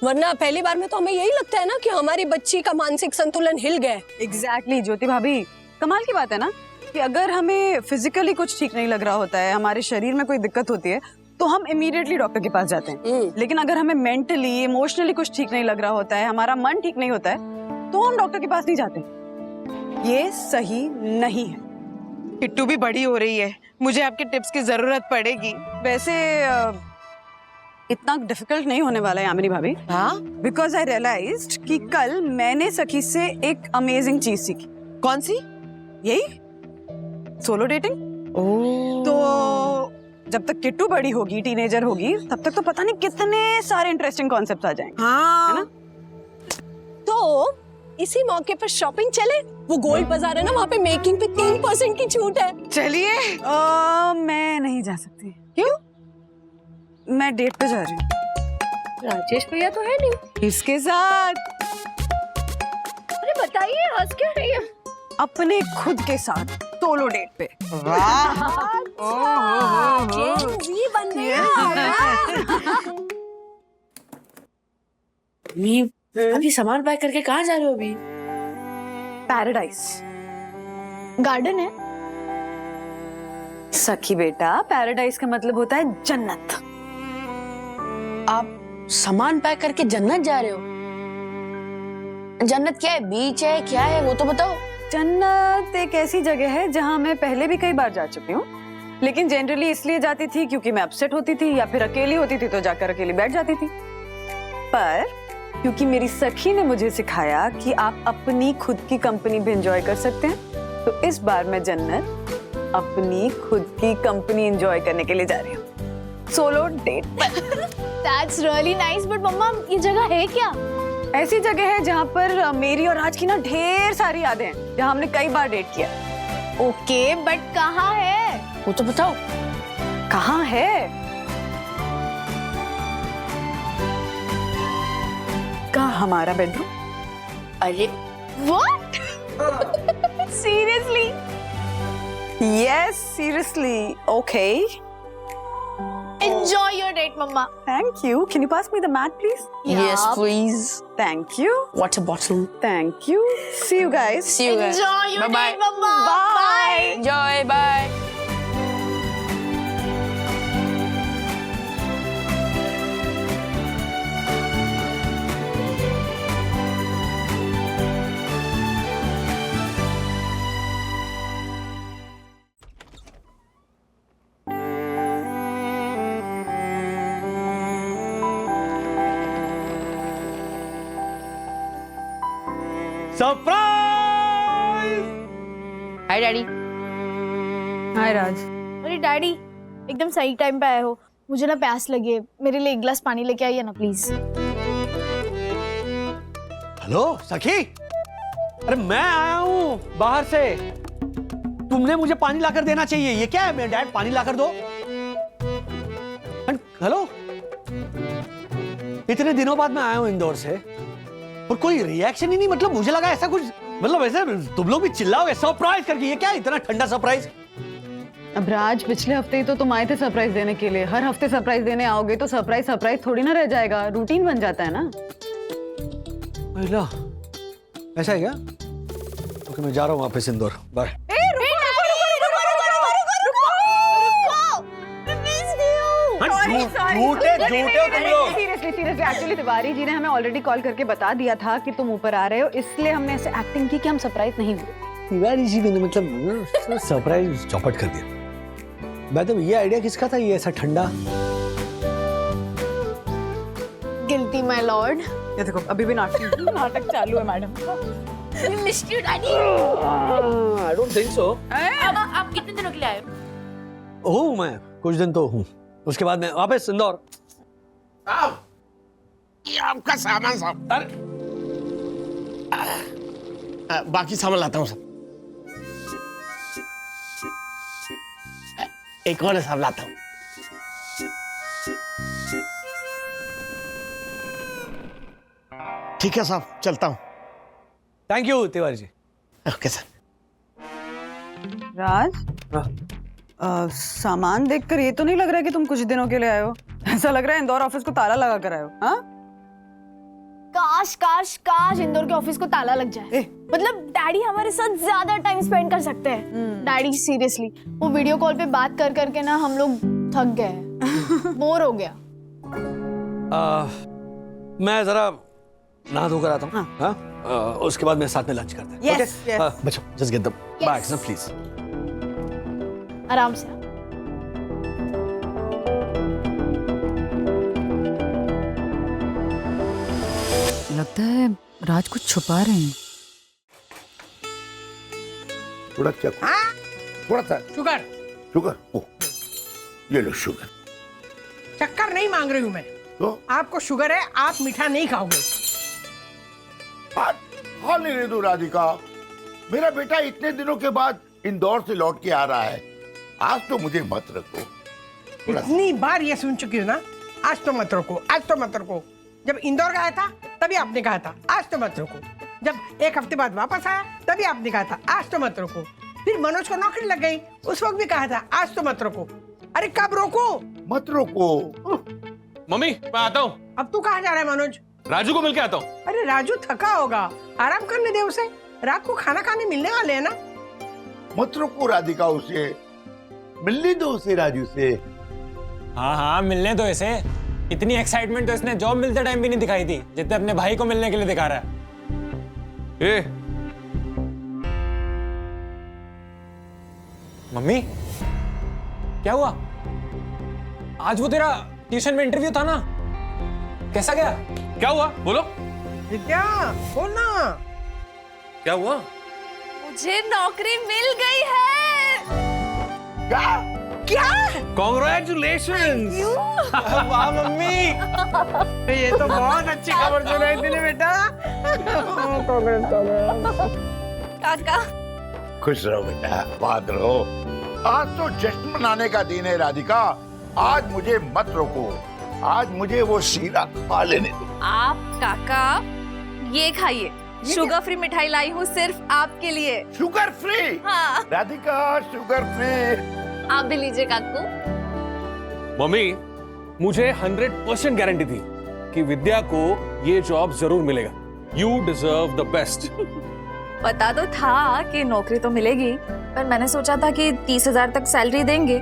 वरना पहली बार में तो हमें यही लगता है ना कि हमारी बच्ची का मानसिक संतुलन हिल गया। एग्जैक्टली ज्योति भाभी, कमाल की बात है ना कि अगर हमें फिजिकली कुछ ठीक नहीं लग रहा होता है, हमारे शरीर में कोई दिक्कत होती है, तो हम इमीडिएटली डॉक्टर के पास जाते हैं। लेकिन अगर हमें मेंटली इमोशनली कुछ ठीक नहीं लग रहा होता है, हमारा मन ठीक नहीं होता है, तो हम डॉक्टर के पास नहीं जाते। ये सही नहीं है। किट्टू भी बड़ी हो रही है, मुझे आपके टिप्स की जरूरत पड़ेगी। वैसे इतना डिफिकल्ट नहीं होने वाला है यामिनी भाभी। हाँ? बिकॉज आई रियलाइज्ड कि कल मैंने सखी से एक अमेजिंग चीज सीखी। कौन सी? यही सोलो डेटिंग। तो जब तक किट्टू बड़ी होगी, टीनेजर होगी, तब तक तो पता नहीं कितने सारे इंटरेस्टिंग कॉन्सेप्ट्स आ जाएंगे। हाँ। है ना? तो इसी मौके पर शॉपिंग चले। वो गोल्ड बाजार है ना, वहाँ पे मेकिंग पे 3% की छूट है। चलिए। मैं नहीं जा सकती। क्यों? मैं डेट पे जा रही हूँ। राजेश भैया तो है नहीं। किसके साथ? अरे बताइए, हंस क्यों रही है? अपने खुद के साथ सोलो डेट पे। अभी सामान पैक करके कहाँ जा रहे हो अभी? पैराडाइज गार्डन है सखी बेटा, पैराडाइज का मतलब होता है जन्नत। आप सामान पैक करके जन्नत जा रहे हो? जन्नत क्या है? बीच है, क्या है, वो तो बताओ। जन्नत एक ऐसी जगह है जहाँ मैं पहले भी कई बार जा चुकी हूँ, लेकिन जनरली इसलिए जाती थी क्योंकि मैं अपसेट होती थी या फिर अकेली होती थी तो जाकर अकेली बैठ जाती थी। पर क्योंकि मेरी सखी ने मुझे सिखाया कि आप अपनी खुद की कंपनी भी एंजॉय कर सकते हैं, तो इस बार मैं जन्नत अपनी खुद की कंपनी एंजॉय करने के लिए जा रही हूँ, सोलो डेट पर। That's really nice, but मम्मा ये जगह है क्या? ऐसी जगह है जहाँ पर मेरी और आज की ना ढेर सारी यादें हैं, जहाँ हमने कई बार डेट किया। ओके, बट कहाँ है? वो तो बताओ। कहाँ है? कहाँ? हमारा बेडरूम। अरे What? Seriously? Yes, seriously. Okay. Enjoy your day. Night मम्मा. Thank you. Can you pass me the mat, please? Yes, please. Thank you. Water bottle. Thank you. See you guys. See you guys. Enjoy your Bye-bye. day, mama. Bye. Enjoy. Bye. Surprise! Hi, Daddy. Hi, Raj. अरे daddy, एकदम सही time पे आए हो. मुझे ना प्यास लगी है. मेरे लिए एक गिलास पानी लेके आइए ना प्लीज. हेलो सखी, अरे मैं आया हूँ बाहर से. तुमने मुझे पानी लाकर देना चाहिए. ये क्या है? मेरे डैड पानी लाकर दो. हेलो, इतने दिनों बाद मैं आया हूँ इंदौर से और कोई रिएक्शन ही नहीं. मतलब मुझे लगा ऐसा कुछ, मतलब ऐसे तुम लोग भी चिल्लाओगे सरप्राइज करके. ये क्या इतना ठंडा सरप्राइज? अब राज, पिछले हफ्ते ही तो तुम आए थे सरप्राइज देने के लिए. हर हफ्ते सरप्राइज देने आओगे तो सरप्राइज सरप्राइज थोड़ी ना रह जाएगा. रूटीन बन जाता है ना. ऐसा है क्या? ओके, मैं जा रहा हूँ वापस Indore. Bye. Seriously actually Tiwari ji ने हमें ऑलरेडी कॉल करके बता दिया था कि तुम ऊपर आ रहे हो, इसलिए हमने ऐसे एक्टिंग की कि हम सरप्राइज नहीं हुए. तिवारी जी ने मतलब सरप्राइज चौपट कर दिया. मतलब ये आइडिया किसका था, ये ऐसा ठंडा? Guilty my Lord. ये देखो, अभी भी नाटक चालू है madam. Missed you daddy. I don't think so. आप कितने दिनों के लिए आए हो? हूँ मैं, कुछ दिन तो हूँ. उसके बाद मैं वापस इंदौर. ये आपका सामान साहब. बाकी सामान लाता हूँ सब. एक और साहब लाता हूँ. ठीक है साहब, चलता हूँ. Thank you Tiwari ji. Okay sir. Raj, सामान देखकर ये तो नहीं लग रहा है कि तुम कुछ दिनों के लिए आए हो. ऐसा लग रहा है इंदौर ऑफिस को ताला लगा कर आए हो. हाँ, काश काश काश इंदौर के ऑफिस को ताला लग जाए. मतलब डैडी हमारे साथ ज्यादा टाइम स्पेंड कर सकते हैं. डैडी सीरियसली, वो वीडियो कॉल पे बात कर करके ना हम लोग थक गए. बोर हो गया. मैं जरा नहा धोकर आता हूँ. हाँ, उसके बाद मैं साथ में लंच करते हैं. Yes, yes. बच्चों, जस्ट गेट द बैग्स ना प्लीज. आराम से. लगता है राज कुछ छुपा रहे हैं. थोड़ा क्या? थोड़ा सा शुगर. शुगर. ओ, ये लो शुगर. शक्कर नहीं मांग रही हूँ मैं. तो आपको शुगर है, आप मीठा नहीं खाओगे. खा लेने दो राधिका. मेरा बेटा इतने दिनों के बाद इंदौर से लौट के आ रहा है. आज तो मुझे मत रखो. इतनी बार ये सुन चुकी हूँ ना, आज तो मत रोको, आज तो मत रोको. जब इंदौर गया था तभी आपने कहा था आज तो मत रोको. जब एक हफ्ते बाद वापस आया तभी आपने कहा था आज तो मत रोको. फिर मनोज को नौकरी लग गई, उस वक्त भी कहा था आज तो मत रोको. अरे कब रोको? मत रोको. मम्मी, मैं आता हूँ. अब तू कहाँ जा रहा है मनोज? राजू को मिल के आता हूँ. अरे राजू थका होगा, आराम करने दे उसे. रात को खाना खाने मिलने वाले हैं ना. मत रोको राधिका उसे. मिलने दो उसे राजू से. हाँ हाँ, मिलने दो इसे. इतनी एक्साइटमेंट तो इसने जॉब मिलते टाइम भी नहीं दिखाई थी जितने अपने भाई को मिलने के लिए दिखा रहा है. ए मम्मी, क्या हुआ? आज वो तेरा ट्यूशन में इंटरव्यू था ना, कैसा गया? क्या हुआ? बोलो. विद्या, बोल ना. क्या हुआ? मुझे नौकरी मिल गई है. क्या? क्या? Congratulations! वाह मम्मी, ये तो बहुत अच्छी खबर सुनाई तूने बेटा. काका, खुश रहो बेटा, बात रहो. आज तो जश्न मनाने का दिन है राधिका. आज मुझे मत रोको. आज मुझे वो शीरा खा लेने दो. आप काका ये खाइए, शुगर फ्री मिठाई लाई हूँ सिर्फ आपके लिए. Sugar free? हाँ. Radhika sugar free. आप भी लीजिए काकू. मम्मी, मुझे 100% गारंटी थी कि विद्या को ये जॉब जरूर मिलेगा। You deserve the best. पता तो था कि नौकरी तो मिलेगी, पर मैंने सोचा था कि 30,000 तक सैलरी देंगे,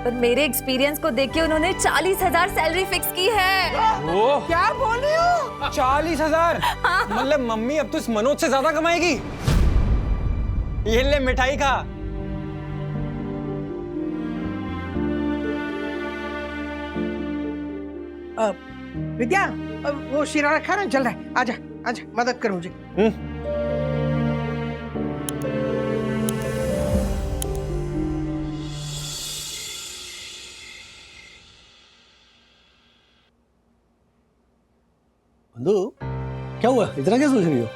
पर मेरे एक्सपीरियंस को देख के उन्होंने 40,000 सैलरी फिक्स की है। वो क्या बोल रही हो? 40,000? मतलब मम्मी अब तो इस मनोज से ज्यादा कमाएगी। ये ले मिठाई खा। विद्या, वो शीरा रखा ना, चल रहा है, आजा आजा, मदद कर मुझे। बंधु, क्या हुआ? इतना क्या सोच रही हो?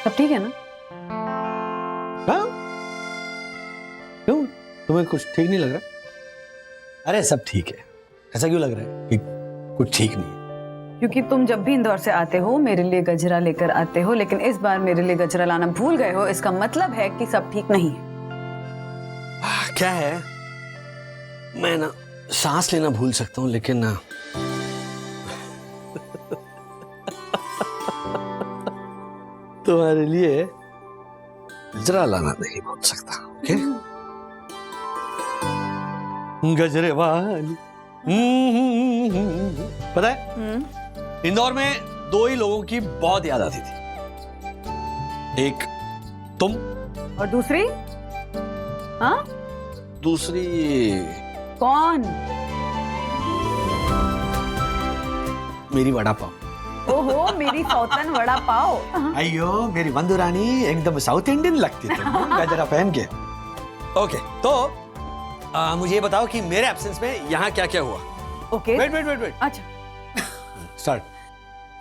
सब ठीक है ना? हाँ? क्यों? तुम्हें कुछ ठीक नहीं लग रहा? अरे सब ठीक है। ऐसा क्यों लग रहा है कि कुछ ठीक नहीं है? क्योंकि तुम जब भी इंदौर से आते हो मेरे लिए गजरा लेकर आते हो, लेकिन इस बार मेरे लिए गजरा लाना भूल गए हो। इसका मतलब है कि सब ठीक नहीं है। क्या है, मैं ना सांस लेना भूल सकता हूँ, लेकिन ना तुम्हारे लिए गजरा लाना नहीं भूल सकता। ओके? गजरे वाली। पता है, इंदौर में दो ही लोगों की बहुत याद आती थी। एक तुम, और दूसरी? हाँ? दूसरी कौन? मेरी वड़ा पाव। ओहो, मेरी सौतन वड़ा पाव। अयो, मेरी बंधु रानी एकदम साउथ इंडियन लगती तुम गजरा पहन के। ओके, तो मुझे ये बताओ कि मेरे एब्सेंस में यहाँ क्या क्या हुआ? ओके। वेट। अच्छा, स्टार्ट।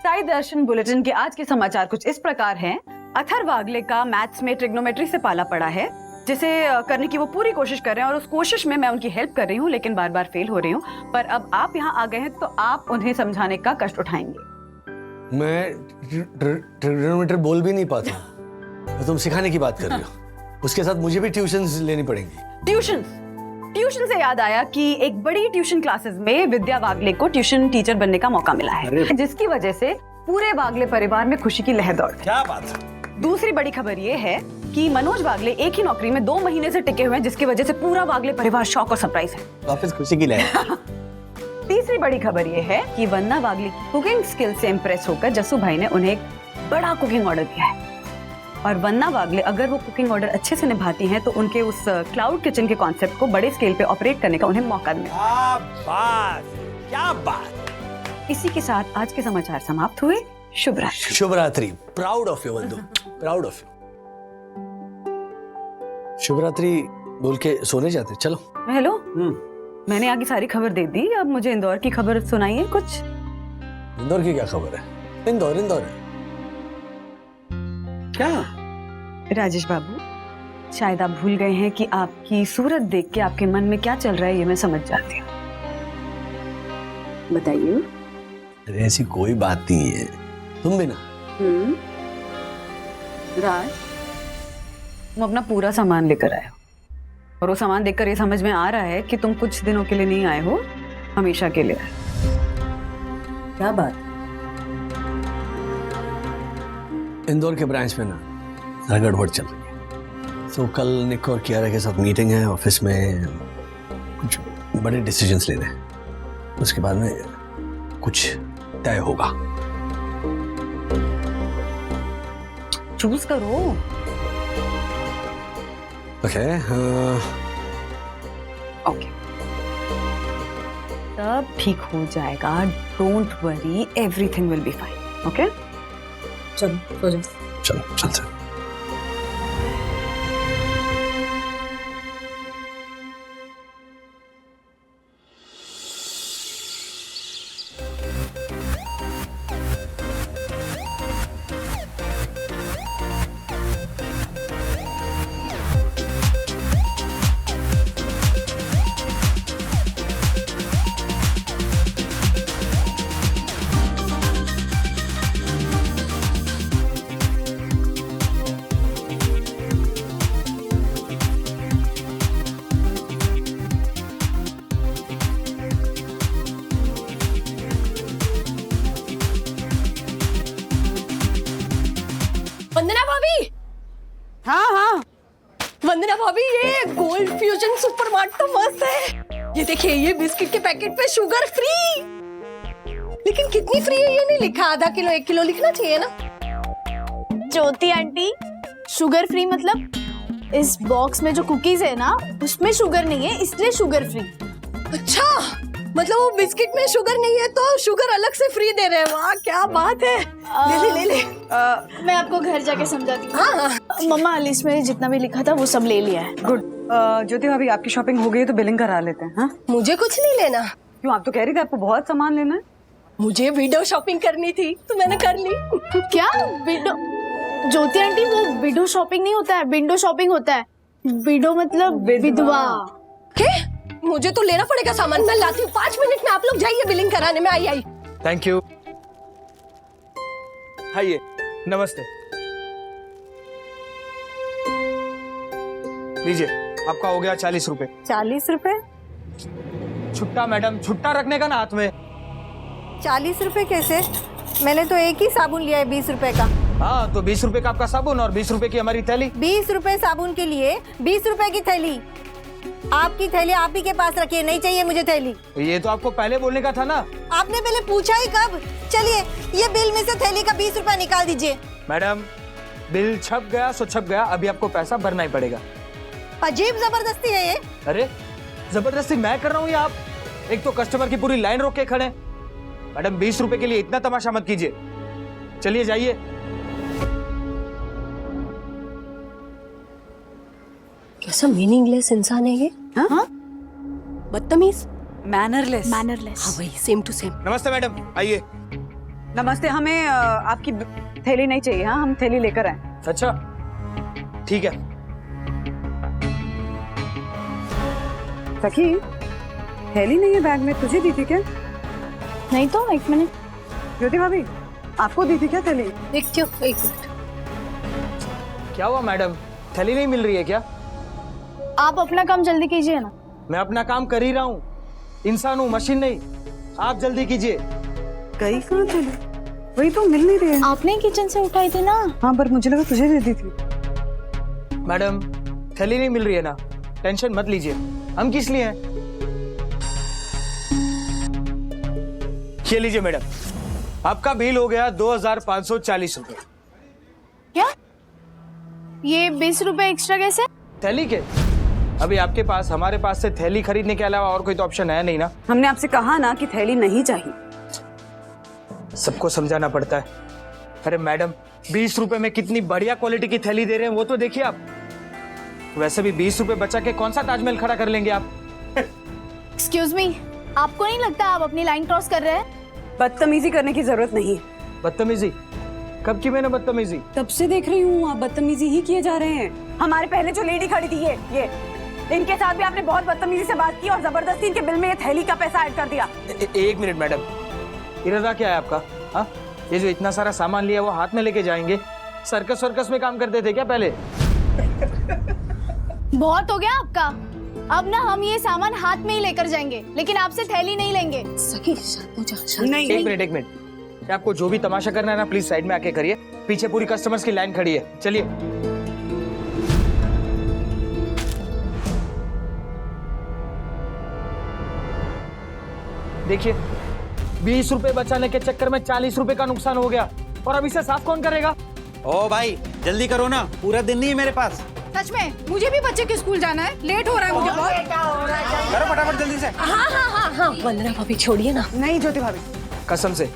साई दर्शन बुलेटिन के आज के समाचार कुछ इस प्रकार हैं। अथर वागले का मैथ्स में ट्रिग्नोमेट्री से पाला पड़ा है, जिसे करने की वो पूरी कोशिश कर रहे हैं, और उस कोशिश में मैं उनकी हेल्प कर रही हूँ, लेकिन बार बार फेल हो रही हूँ। पर अब आप यहाँ आ गए हैं तो आप उन्हें समझाने का कष्ट उठाएंगे। मैं ट्रिग्नोमेट्री बोल भी नहीं पाता, तो तुम सिखाने की बात कर रही हो। उसके साथ मुझे भी ट्यूशंस लेनी पड़ेंगी। ट्यूशन से याद आया कि एक बड़ी ट्यूशन क्लासेस में विद्या वागले को ट्यूशन टीचर बनने का मौका मिला है, जिसकी वजह से पूरे वागले परिवार में खुशी की लहर दौड़ गई। क्या बात है? दूसरी बड़ी खबर ये है कि मनोज वागले एक ही नौकरी में 2 महीने से टिके हुए हैं, जिसकी वजह से पूरा वागले परिवार शॉक और सरप्राइज है। वापस खुशी की लहर। तीसरी बड़ी खबर ये है कि वन्ना वागले की कुकिंग स्किल से इंप्रेस होकर जस्सू भाई ने उन्हें एक बड़ा कुकिंग ऑर्डर दिया है, और वन्ना वागले अगर वो कुकिंग ऑर्डर अच्छे से निभाती हैं तो उनके उस क्लाउड किचन के कॉन्सेप्ट को बड़े स्केल पे ऑपरेट करने का उन्हें मौका मिलेगा। क्या बात। इसी के साथ आज के समाचार समाप्त हुए। शुभ रात्रि। शुभ रात्रि। प्राउड ऑफ यू बंधु, प्राउड ऑफ यू। शुभ रात्रि बोल के सोने जाते। चलो। हेलो, मैंने आगे सारी खबर दे दी, अब मुझे इंदौर की खबर सुनाइए कुछ। इंदौर की क्या खबर है? इंदौर है क्या? राजेश बाबू, शायद आप भूल गए हैं कि आपकी सूरत देख के आपके मन में क्या चल रहा है ये मैं समझ जाती हूँ। बताइए। अरे ऐसी कोई बात नहीं है, तुम भी ना। राज, तुम अपना पूरा सामान लेकर आए हो, और वो सामान देखकर ये समझ में आ रहा है कि तुम कुछ दिनों के लिए नहीं आए हो, हमेशा के लिए। क्या बात? इंदौर के ब्रांच में ना जरा गड़बड़ चल रही है। तो कल निक और कियारा के साथ मीटिंग है ऑफिस में, कुछ बड़े डिसीजंस लेने हैं, उसके बाद में कुछ तय होगा। चूज करो। ओके। ओके, सब ठीक हो जाएगा, don't worry, everything will be fine. Okay, चलो सो जाओ। चलो चलते। वंदना भाभी, हाँ हाँ वंदना भाभी, ये गोल्ड फ्यूजन सुपरमार्ट तो मस्त है। ये देखिए, ये बिस्किट के पैकेट पे शुगर फ्री, लेकिन कितनी फ्री है ये नहीं लिखा। आधा किलो 1 किलो लिखना चाहिए ना। ज्योति आंटी, शुगर फ्री मतलब इस बॉक्स में जो कुकीज है ना उसमें शुगर नहीं है, इसलिए शुगर फ्री। अच्छा, मतलब वो बिस्किट में शुगर नहीं है तो शुगर अलग से फ्री दे रहे हैं। वाह क्या बात है। ले ले। मैं आपको घर जाके समझाती हूँ। हाँ। मम्मा, लिस्ट में जितना भी लिखा था वो सब ले लिया है। गुड। ज्योति भाभी, आपकी शॉपिंग हो गई है तो बिलिंग करा लेते हैं। हाँ, मुझे कुछ नहीं लेना। क्यों? आप तो कह रही थी आपको बहुत सामान लेना है। मुझे विडो शॉपिंग करनी थी तो मैंने कर ली। क्या विडो? ज्योति आंटी, वो विडो शॉपिंग नहीं होता है, विंडो शॉपिंग होता है। विडो मतलब विधवा। क्या? मुझे तो लेना पड़ेगा सामान। मैं लाती हूँ 5 मिनट में। आप लोग जाइए बिलिंग कराने में। आई। Thank you. आइए, नमस्ते। लीजिए, आपका हो गया 40 रुपए। 40 रुपए? छुट्टा मैडम, छुट्टा रखने का ना हाथ में। 40 रुपए कैसे? मैंने तो एक ही साबुन लिया है 20 रुपए का। हाँ, तो 20 रुपए का आपका साबुन और 20 रुपए की हमारी थैली। 20 रुपए साबुन के लिए 20 रुपए की थैली। आपकी थैली आप ही के पास रखिए, नहीं चाहिए मुझे थैली। ये तो आपको पहले बोलने का था ना। आपने पहले पूछा ही कब? चलिए, ये बिल में से थैली का 20 रुपए निकाल दीजिए। मैडम, बिल छप गया सो छप गया, अभी आपको पैसा भरना ही पड़ेगा। अजीब जबरदस्ती है ये। अरे, जबरदस्ती मैं कर रहा हूँ या आप? एक तो कस्टमर की पूरी लाइन रोक के खड़े। मैडम, 20 रुपए के लिए इतना तमाशा मत कीजिए। चलिए जाइए। कैसा मीनिंगलेस इंसान है ये। हाँ? बदतमीज, मैनरलेस। हाँ वही, सेम टू सेम। नमस्ते मैडम, आइए। नमस्ते। हमें आपकी थैली नहीं चाहिए। हाँ, हम थैली लेकर आए। अच्छा, ठीक है। सखी, थैली नहीं है बैग में, तुझे दी थी क्या? नहीं तो, 1 मिनट। ज्योति भाभी, आपको दी थी क्या थैली? देखती हूँ, 1 मिनट। क्या हुआ मैडम, थैली नहीं मिल रही है क्या? आप अपना काम जल्दी कीजिए ना। मैं अपना काम कर ही रहा हूँ। इंसान हूँ, मशीन नहीं। आप जल्दी कीजिए। गई कहाँ थैली? वही तो मिल नहीं रही है। आपने किचन से उठाई थी ना। हाँ, पर मुझे लगा तुझे दे दी थी। मैडम, थैली नहीं मिल रही है ना, टेंशन मत लीजिए। हम किस लिए हैं? ये लीजिए मैडम, आपका बिल हो गया 2540 रुपए। क्या? ये 20 रुपए एक्स्ट्रा कैसे? थैली के? अभी आपके पास हमारे पास से थैली खरीदने के अलावा और कोई तो ऑप्शन है नहीं ना। हमने आपसे कहा ना कि थैली नहीं चाहिए। सबको समझाना पड़ता है। अरे मैडम, 20 रुपए में कितनी बढ़िया क्वालिटी की थैली दे रहे हैं, वो तो देखिए आप। वैसे भी 20 रुपए बचा के कौन सा ताजमहल खड़ा कर लेंगे आप? एक्सक्यूज मी, आपको नहीं लगता आप अपनी लाइन क्रॉस कर रहे हैं? बदतमीजी करने की जरूरत नहीं है। बदतमीजी? कब की मैंने बदतमीजी? तब से देख रही हूँ आप बदतमीजी ही किए जा रहे हैं। हमारे पहले जो लेडी खड़ी थी ये इनके साथ भी आपने बहुत बदतमीजी से बात की और जबरदस्ती इनके बिल में ये थैली का पैसा ऐड कर दिया। एक मिनट मैडम, इरादा क्या है आपका? हाँ, ये जो इतना सारा सामान लिया वो हाथ में लेके जाएंगे? सर्कस में काम करते थे क्या पहले? बहुत हो गया आपका। अब ना हम ये सामान हाथ में ही लेकर जाएंगे, लेकिन आपसे थैली नहीं लेंगे। सखी, शांत हो जा। नहीं, एक मिनट। आपको जो भी तमाशा करना है ना, प्लीज साइड में आके करिए। पीछे पूरी कस्टमर्स की लाइन खड़ी है। चलिए। देखिए, 20 रुपए बचाने के चक्कर में 40 रुपए का नुकसान हो गया, और अब इसे साफ कौन करेगा? ओ भाई, जल्दी करो ना, पूरा दिन नहीं है मेरे पास। सच में, मुझे भी बच्चे के स्कूल जाना है, लेट हो रहा है मुझे बहुत। करो फटाफट जल्दी से। हाँ, वंदना भाभी छोड़िए ना। नहीं ज्योति भाभी, कसम से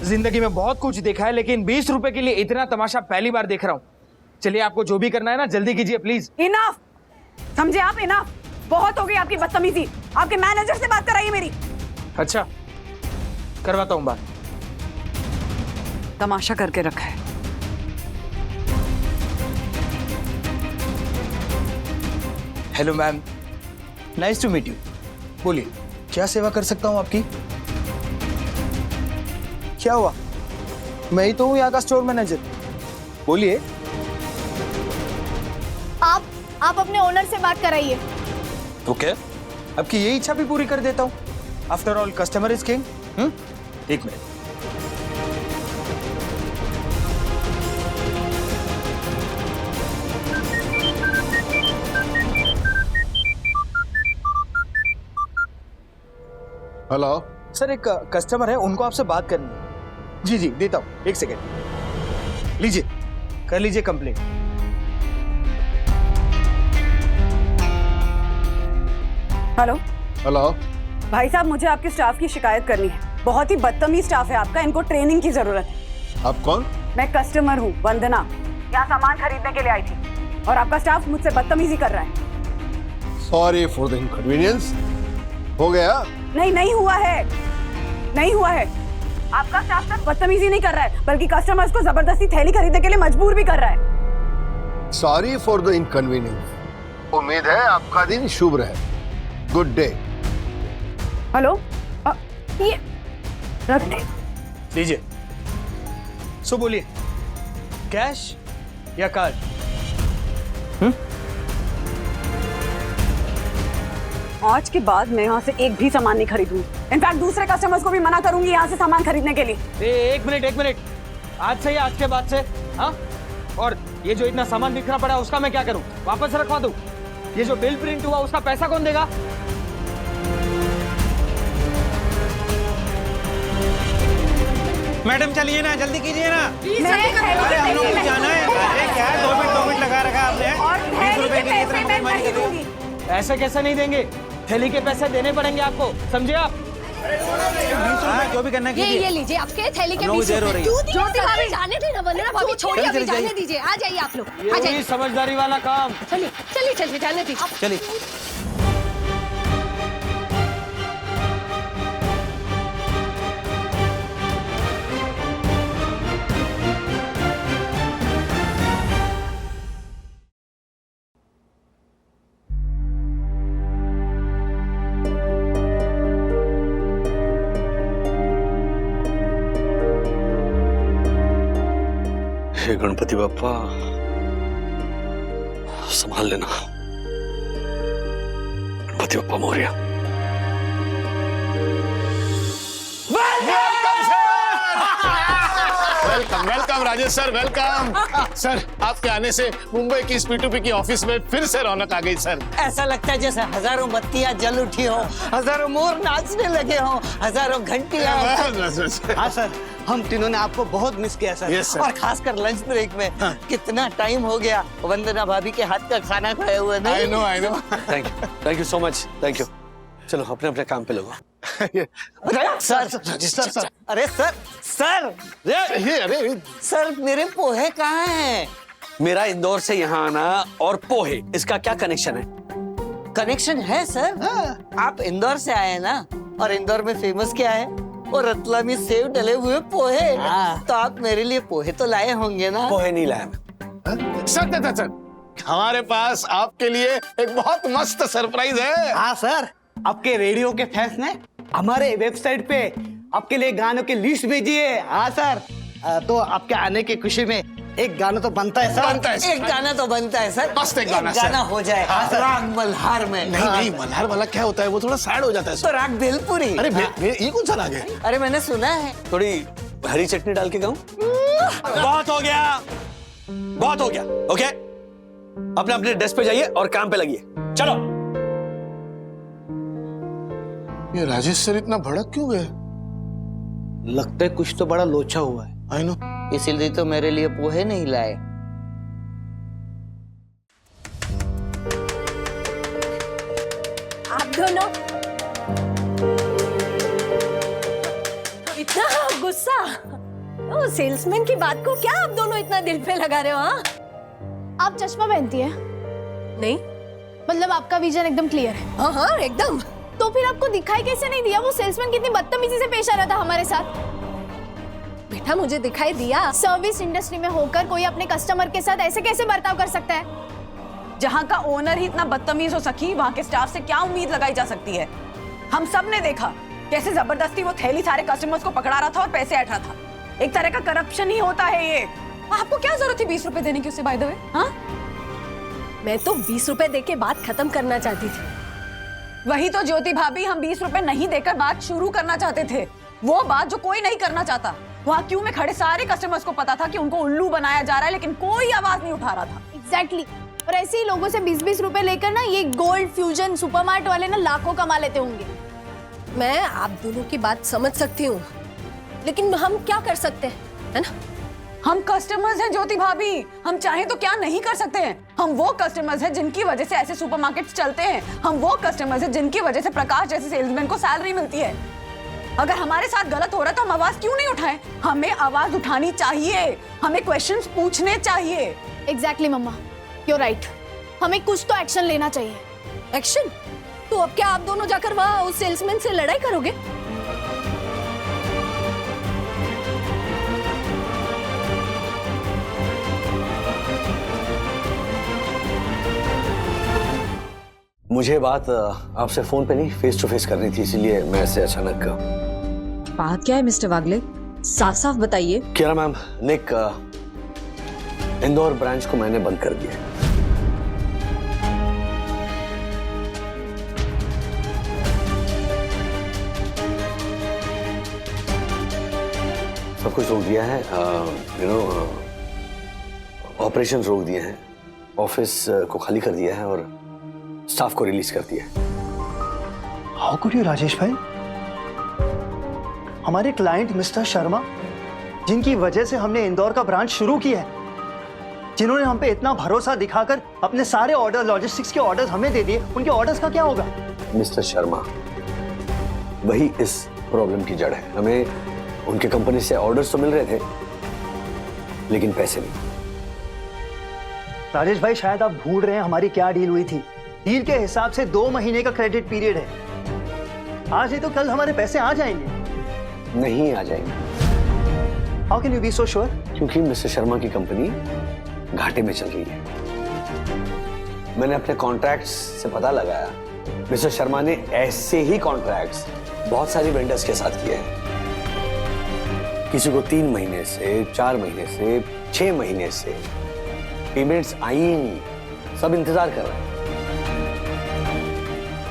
जिंदगी में बहुत कुछ देखा है, लेकिन 20 रुपए के लिए इतना तमाशा पहली बार देख रहा हूँ। चलिए, आपको जो भी करना है ना, जल्दी कीजिए प्लीज। इनफ, समझे आप? इनफ, बहुत हो गई आपकी बदतमीजी। आपके मैनेजर से बात कराइए मेरी। अच्छा, करवाता हूँ बात। तमाशा करके रखा है। Hello ma'am, nice to meet you. बोलिए, क्या सेवा कर सकता हूँ आपकी? क्या हुआ? मैं ही तो हूँ यहाँ का स्टोर मैनेजर। बोलिए। आप अपने ओनर से बात कराइए। तो क्या, आपकी यही इच्छा भी पूरी कर देता हूँ। After all customer is king. एक मिनट। हेलो सर, एक कस्टमर है, उनको आपसे बात करनी है। जी जी देता हूँ, एक सेकेंड। लीजिए, कर लीजिए कंप्लेंट। Hello hello. भाई साहब, मुझे आपके स्टाफ की शिकायत करनी है। बहुत ही बदतमीज स्टाफ है आपका, इनको ट्रेनिंग की जरूरत है। आप कौन? मैं कस्टमर हूँ, वंदना। यहाँ सामान खरीदने के लिए आई थी और आपका स्टाफ मुझसे बदतमीजी कर रहा है। Sorry for the inconvenience. हो गया? नहीं हुआ है, नहीं हुआ है। आपका स्टाफ सिर्फ बदतमीजी नहीं कर रहा है, बल्कि कस्टमर्स को जबरदस्ती थैली खरीदने के लिए मजबूर भी कर रहा है। Sorry for the inconvenience. उम्मीद है आपका दिन शुभ रहे। Good day. हेलो, ये रख दे। लीजिए। सो बोलिए, कैश या कार्ड? आज के बाद मैं यहाँ से एक भी सामान नहीं खरीदूंगी। इनफैक्ट दूसरे कस्टमर्स को भी मना करूंगी यहाँ से सामान खरीदने के लिए। एक मिनट, आज से ही, आज के बाद से। हाँ, और ये जो इतना सामान बिखरा पड़ा है उसका मैं क्या करूं? वापस रखवा दूं? ये जो बिल प्रिंट हुआ उसका पैसा कौन देगा? मैडम चलिए ना, जल्दी कीजिए ना। अरे हम लोग को जाना है। अरे क्या है, 2 मिनट लगा रखा आपने। 20 रुपए के लिए इतना मनमानी कर रहे हो। ऐसे कैसे नहीं देंगे? थैली के पैसे देने पड़ेंगे आपको, समझे आप? जो भी करना कीजिए। ये लीजिए आपके थैली के 20 रुपए। ज्योति भाभी जाने दीजिए ना, वंदना भाभी छोड़िए, अभी जाने दीजिए। आ जाइए आप लोग, आ जाइए। समझदारी वाला काम। चलिए जाने दीजिए। चलिए। हे गणपति बप्पा, संभाल लेना। Ganpati Bappa Morya. Welcome welcome Rajesh sir, welcome. Sir, आपके आने से मुंबई की इस P2P की ऑफिस में फिर से रौनक आ गई सर। ऐसा लगता है जैसे हजारों बत्तियां जल उठी हो, हजारों मोर नाचने लगे हो, हजारों घंटियां। हाँ सर, हम तीनों ने आपको बहुत मिस किया सर। Yes, sir. और खासकर लंच ब्रेक में। कितना टाइम हो गया वंदना भाभी के हाथ का खाना खाए हुए। I know। Thank you so much, thank you. चलो अपने अपने काम पे लगो। सर, अरे सर, अरे सर, मेरे पोहे कहाँ हैं? मेरा इंदौर से यहाँ आना और पोहे, इसका क्या कनेक्शन है? कनेक्शन है सर। आप इंदौर से आए हैं ना, और इंदौर में फेमस क्या है? और रतलामी सेव डले हुए पोहे। तो आप मेरे लिए पोहे तो लाए होंगे ना? पोहे नहीं लाया मैं। सर, हमारे पास आपके लिए एक बहुत मस्त सरप्राइज है। हाँ सर, आपके रेडियो के फैंस ने हमारे वेबसाइट पे आपके लिए गानों की लिस्ट भेजी है। हाँ सर, तो आपके आने की खुशी में एक गाना तो बनता है सर। एक गाना तो बनता है सर। मस्त एक गाना हो जाए। हाँ, सर। राग मल्हार में। नहीं, मल्हार वाला क्या होता है, वो थोड़ा सैड हो जाता है तो राग भेलपुरी। अरे ये कौन सा राग है? अरे मैंने सुना है। थोड़ी हरी चटनी डाल के गाऊं? बहुत हो गया, बहुत हो गया। ओके, अपने अपने डेस्क पे जाइए और काम पे लगिए। चलो। ये राजेश सर इतना भड़क क्यों गए? लगता है कुछ तो बड़ा लोचा हुआ है। I know. इसीलिए तो मेरे लिए पोहे नहीं लाए। आप दोनों इतना गुस्सा? ओ, सेल्समैन की बात को क्या आप दोनों इतना दिल पे लगा रहे हो? हाँ, आप चश्मा पहनती है? नहीं, मतलब आपका विजन एकदम क्लियर है? हाँ, एकदम। तो फिर आपको दिखाई कैसे नहीं दिया वो सेल्समैन कितनी बदतमीजी से पेश आ रहा था हमारे साथ? बेटा, मुझे दिखाई दिया। सर्विस इंडस्ट्री में होकर कोई अपने कस्टमर के साथ ऐसे कैसे बर्ताव कर सकता है? जहाँ का ओनर ही इतना बदतमीज हो सकी, वहाँ के स्टाफ से क्या उम्मीद लगाई जा सकती है? हम सब ने देखा कैसे जबरदस्ती वो थैली सारे कस्टमर्स को पकड़ा रहा था और पैसे हट रहा था। एक तरह का करप्शन ही होता है ये। आपको क्या जरूरत थी 20 रुपए देने की उससे, बाय द वे? हाँ, मैं तो 20 रुपए देके बात खत्म करना चाहती थी। वही तो ज्योति भाभी, हम 20 रुपए नहीं देकर बात शुरू करना चाहते थे। वो बात जो कोई नहीं करना चाहता। वहाँ क्यू में खड़े सारे कस्टमर्स को पता था कि उनको उल्लू बनाया जा रहा है, लेकिन कोई आवाज नहीं उठा रहा था। एग्जैक्टली। और ऐसे ही लोगों से 20-20 रुपए लेकर ना ये गोल्ड फ्यूजन सुपरमार्ट वाले ना लाखों कमा लेते होंगे। मैं आप दोनों की बात समझ सकती हूँ, लेकिन हम क्या कर सकते हैं, है ना? हम कस्टमर्स हैं ज्योति भाभी, हम चाहें तो क्या नहीं कर सकते हैं। हम वो कस्टमर्स हैं जिनकी वजह से ऐसे सुपरमार्केट्स चलते हैं। हम वो कस्टमर्स हैं जिनकी वजह से प्रकाश जैसे सेल्समैन को सैलरी मिलती है। अगर हमारे साथ गलत हो रहा है तो हम आवाज क्यों नहीं उठाएं? हमें आवाज उठानी चाहिए, हमें क्वेश्चंस पूछने चाहिए। एग्जैक्टली मम्मा, यू राइट। हमें कुछ तो एक्शन लेना चाहिए। एक्शन? तो अब क्या आप दोनों जाकर वहाँ उस सेल्समैन से लड़ाई करोगे? मुझे बात आपसे फोन पे नहीं फेस टू फेस करनी थी, इसीलिए मैं ऐसे अचानक। बात क्या है मिस्टर वागले, साफ साफ बताइए। क्या मैम, निक इंदौर ब्रांच को मैंने बंद कर दिया है। सब कुछ रोक दिया है, ऑपरेशन रोक दिए हैं, ऑफिस को खाली कर दिया है और स्टाफ को रिलीज कर दिया है। हाउ कुड यू राजेश भाई? हमारे क्लाइंट मिस्टर शर्मा, जिनकी वजह से हमने इंदौर का ब्रांच शुरू किया है, जिन्होंने हम पे इतना भरोसा दिखाकर अपने सारे ऑर्डर, लॉजिस्टिक्स के ऑर्डर्स हमें दे दिए, उनके ऑर्डर्स का क्या होगा? मिस्टर शर्मा वही इस प्रॉब्लम की जड़ है। हमें उनके कंपनी से ऑर्डर्स तो मिल रहे थे, लेकिन पैसे नहीं। राजेश भाई, शायद आप भूल रहे हैं हमारी क्या डील हुई थी। डील के हिसाब से 2 महीने का क्रेडिट पीरियड है। आज नहीं तो कल हमारे पैसे आ जाएंगे। नहीं आ जाएंगे। How can you be so sure? क्योंकि मिस्टर शर्मा की कंपनी घाटे में चल रही है। मैंने अपने कॉन्ट्रैक्ट्स से पता लगाया, मिस्टर शर्मा ने ऐसे ही कॉन्ट्रैक्ट्स बहुत सारी वेंडर्स के साथ किए हैं। किसी को 3 महीने से, 4 महीने से, 6 महीने से पेमेंट्स आई नहीं, सब इंतजार कर रहे हैं।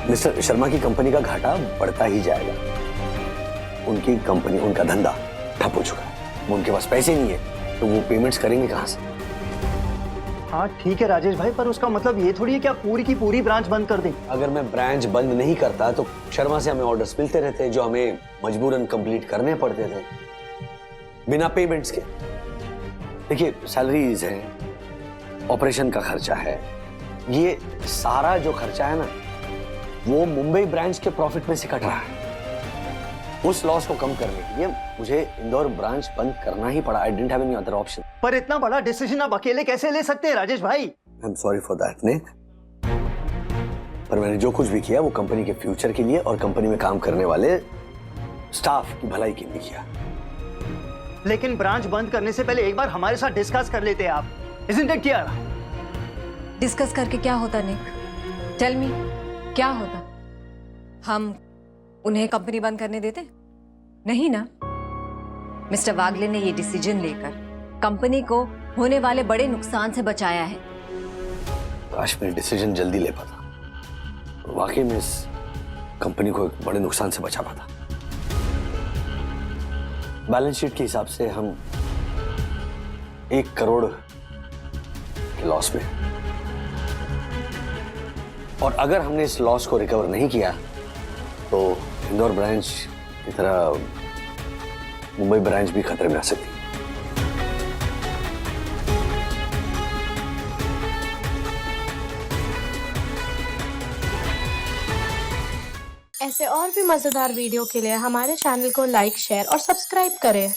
मिस्टर शर्मा की कंपनी का घाटा बढ़ता ही जाएगा। उनकी कंपनी, उनका धंधा ठप हो चुका है। उनके पास पैसे नहीं है तो वो पेमेंट्स करेंगे कहां से? हाँ ठीक है राजेश भाई, पर उसका मतलब ये थोड़ी है कि आप पूरी की पूरी ब्रांच बंद कर दें। अगर मैं ब्रांच बंद नहीं करता तो शर्मा से हमें ऑर्डर्स मिलते रहते जो हमें मजबूरन कंप्लीट करने पड़ते थे बिना पेमेंट्स के। देखिए, सैलरीज है, ऑपरेशन का खर्चा है, ये सारा जो खर्चा है ना, वो मुंबई ब्रांच के प्रॉफिट में से कट रहा है। उस लॉस को कम करने के लिए मुझे इंदौर ब्रांच बंद करना ही पड़ा। I didn't have any other option. पर इतना बड़ा डिसीजन आप अकेले कैसे ले सकते हैं राजेश भाई? I am sorry for that nick, पर मैंने जो कुछ भी किया वो कंपनी के फ्यूचर के लिए और कंपनी में काम करने वाले स्टाफ की भलाई के लिए किया। लेकिन ब्रांच बंद करने से पहले एक बार हमारे साथ डिस्कस कर लेते हैं आप। Isn't it clear? डिस्कस करके क्या होता निक? टेल मी, क्या होता? हम उन्हें कंपनी बंद करने देते? नहीं ना। मिस्टर वागले ने ये डिसीजन लेकर कंपनी को होने वाले बड़े नुकसान से बचाया है। काश मैं डिसीजन जल्दी ले पाता, वाकई में इस कंपनी को एक बड़े नुकसान से बचा पाता। बैलेंस शीट के हिसाब से हम 1 करोड़ के लॉस में, और अगर हमने इस लॉस को रिकवर नहीं किया तो इंदौर ब्रांच की तरह मुंबई ब्रांच भी खतरे में आ सकती है। ऐसे और भी मजेदार वीडियो के लिए हमारे चैनल को लाइक, शेयर और सब्सक्राइब करें।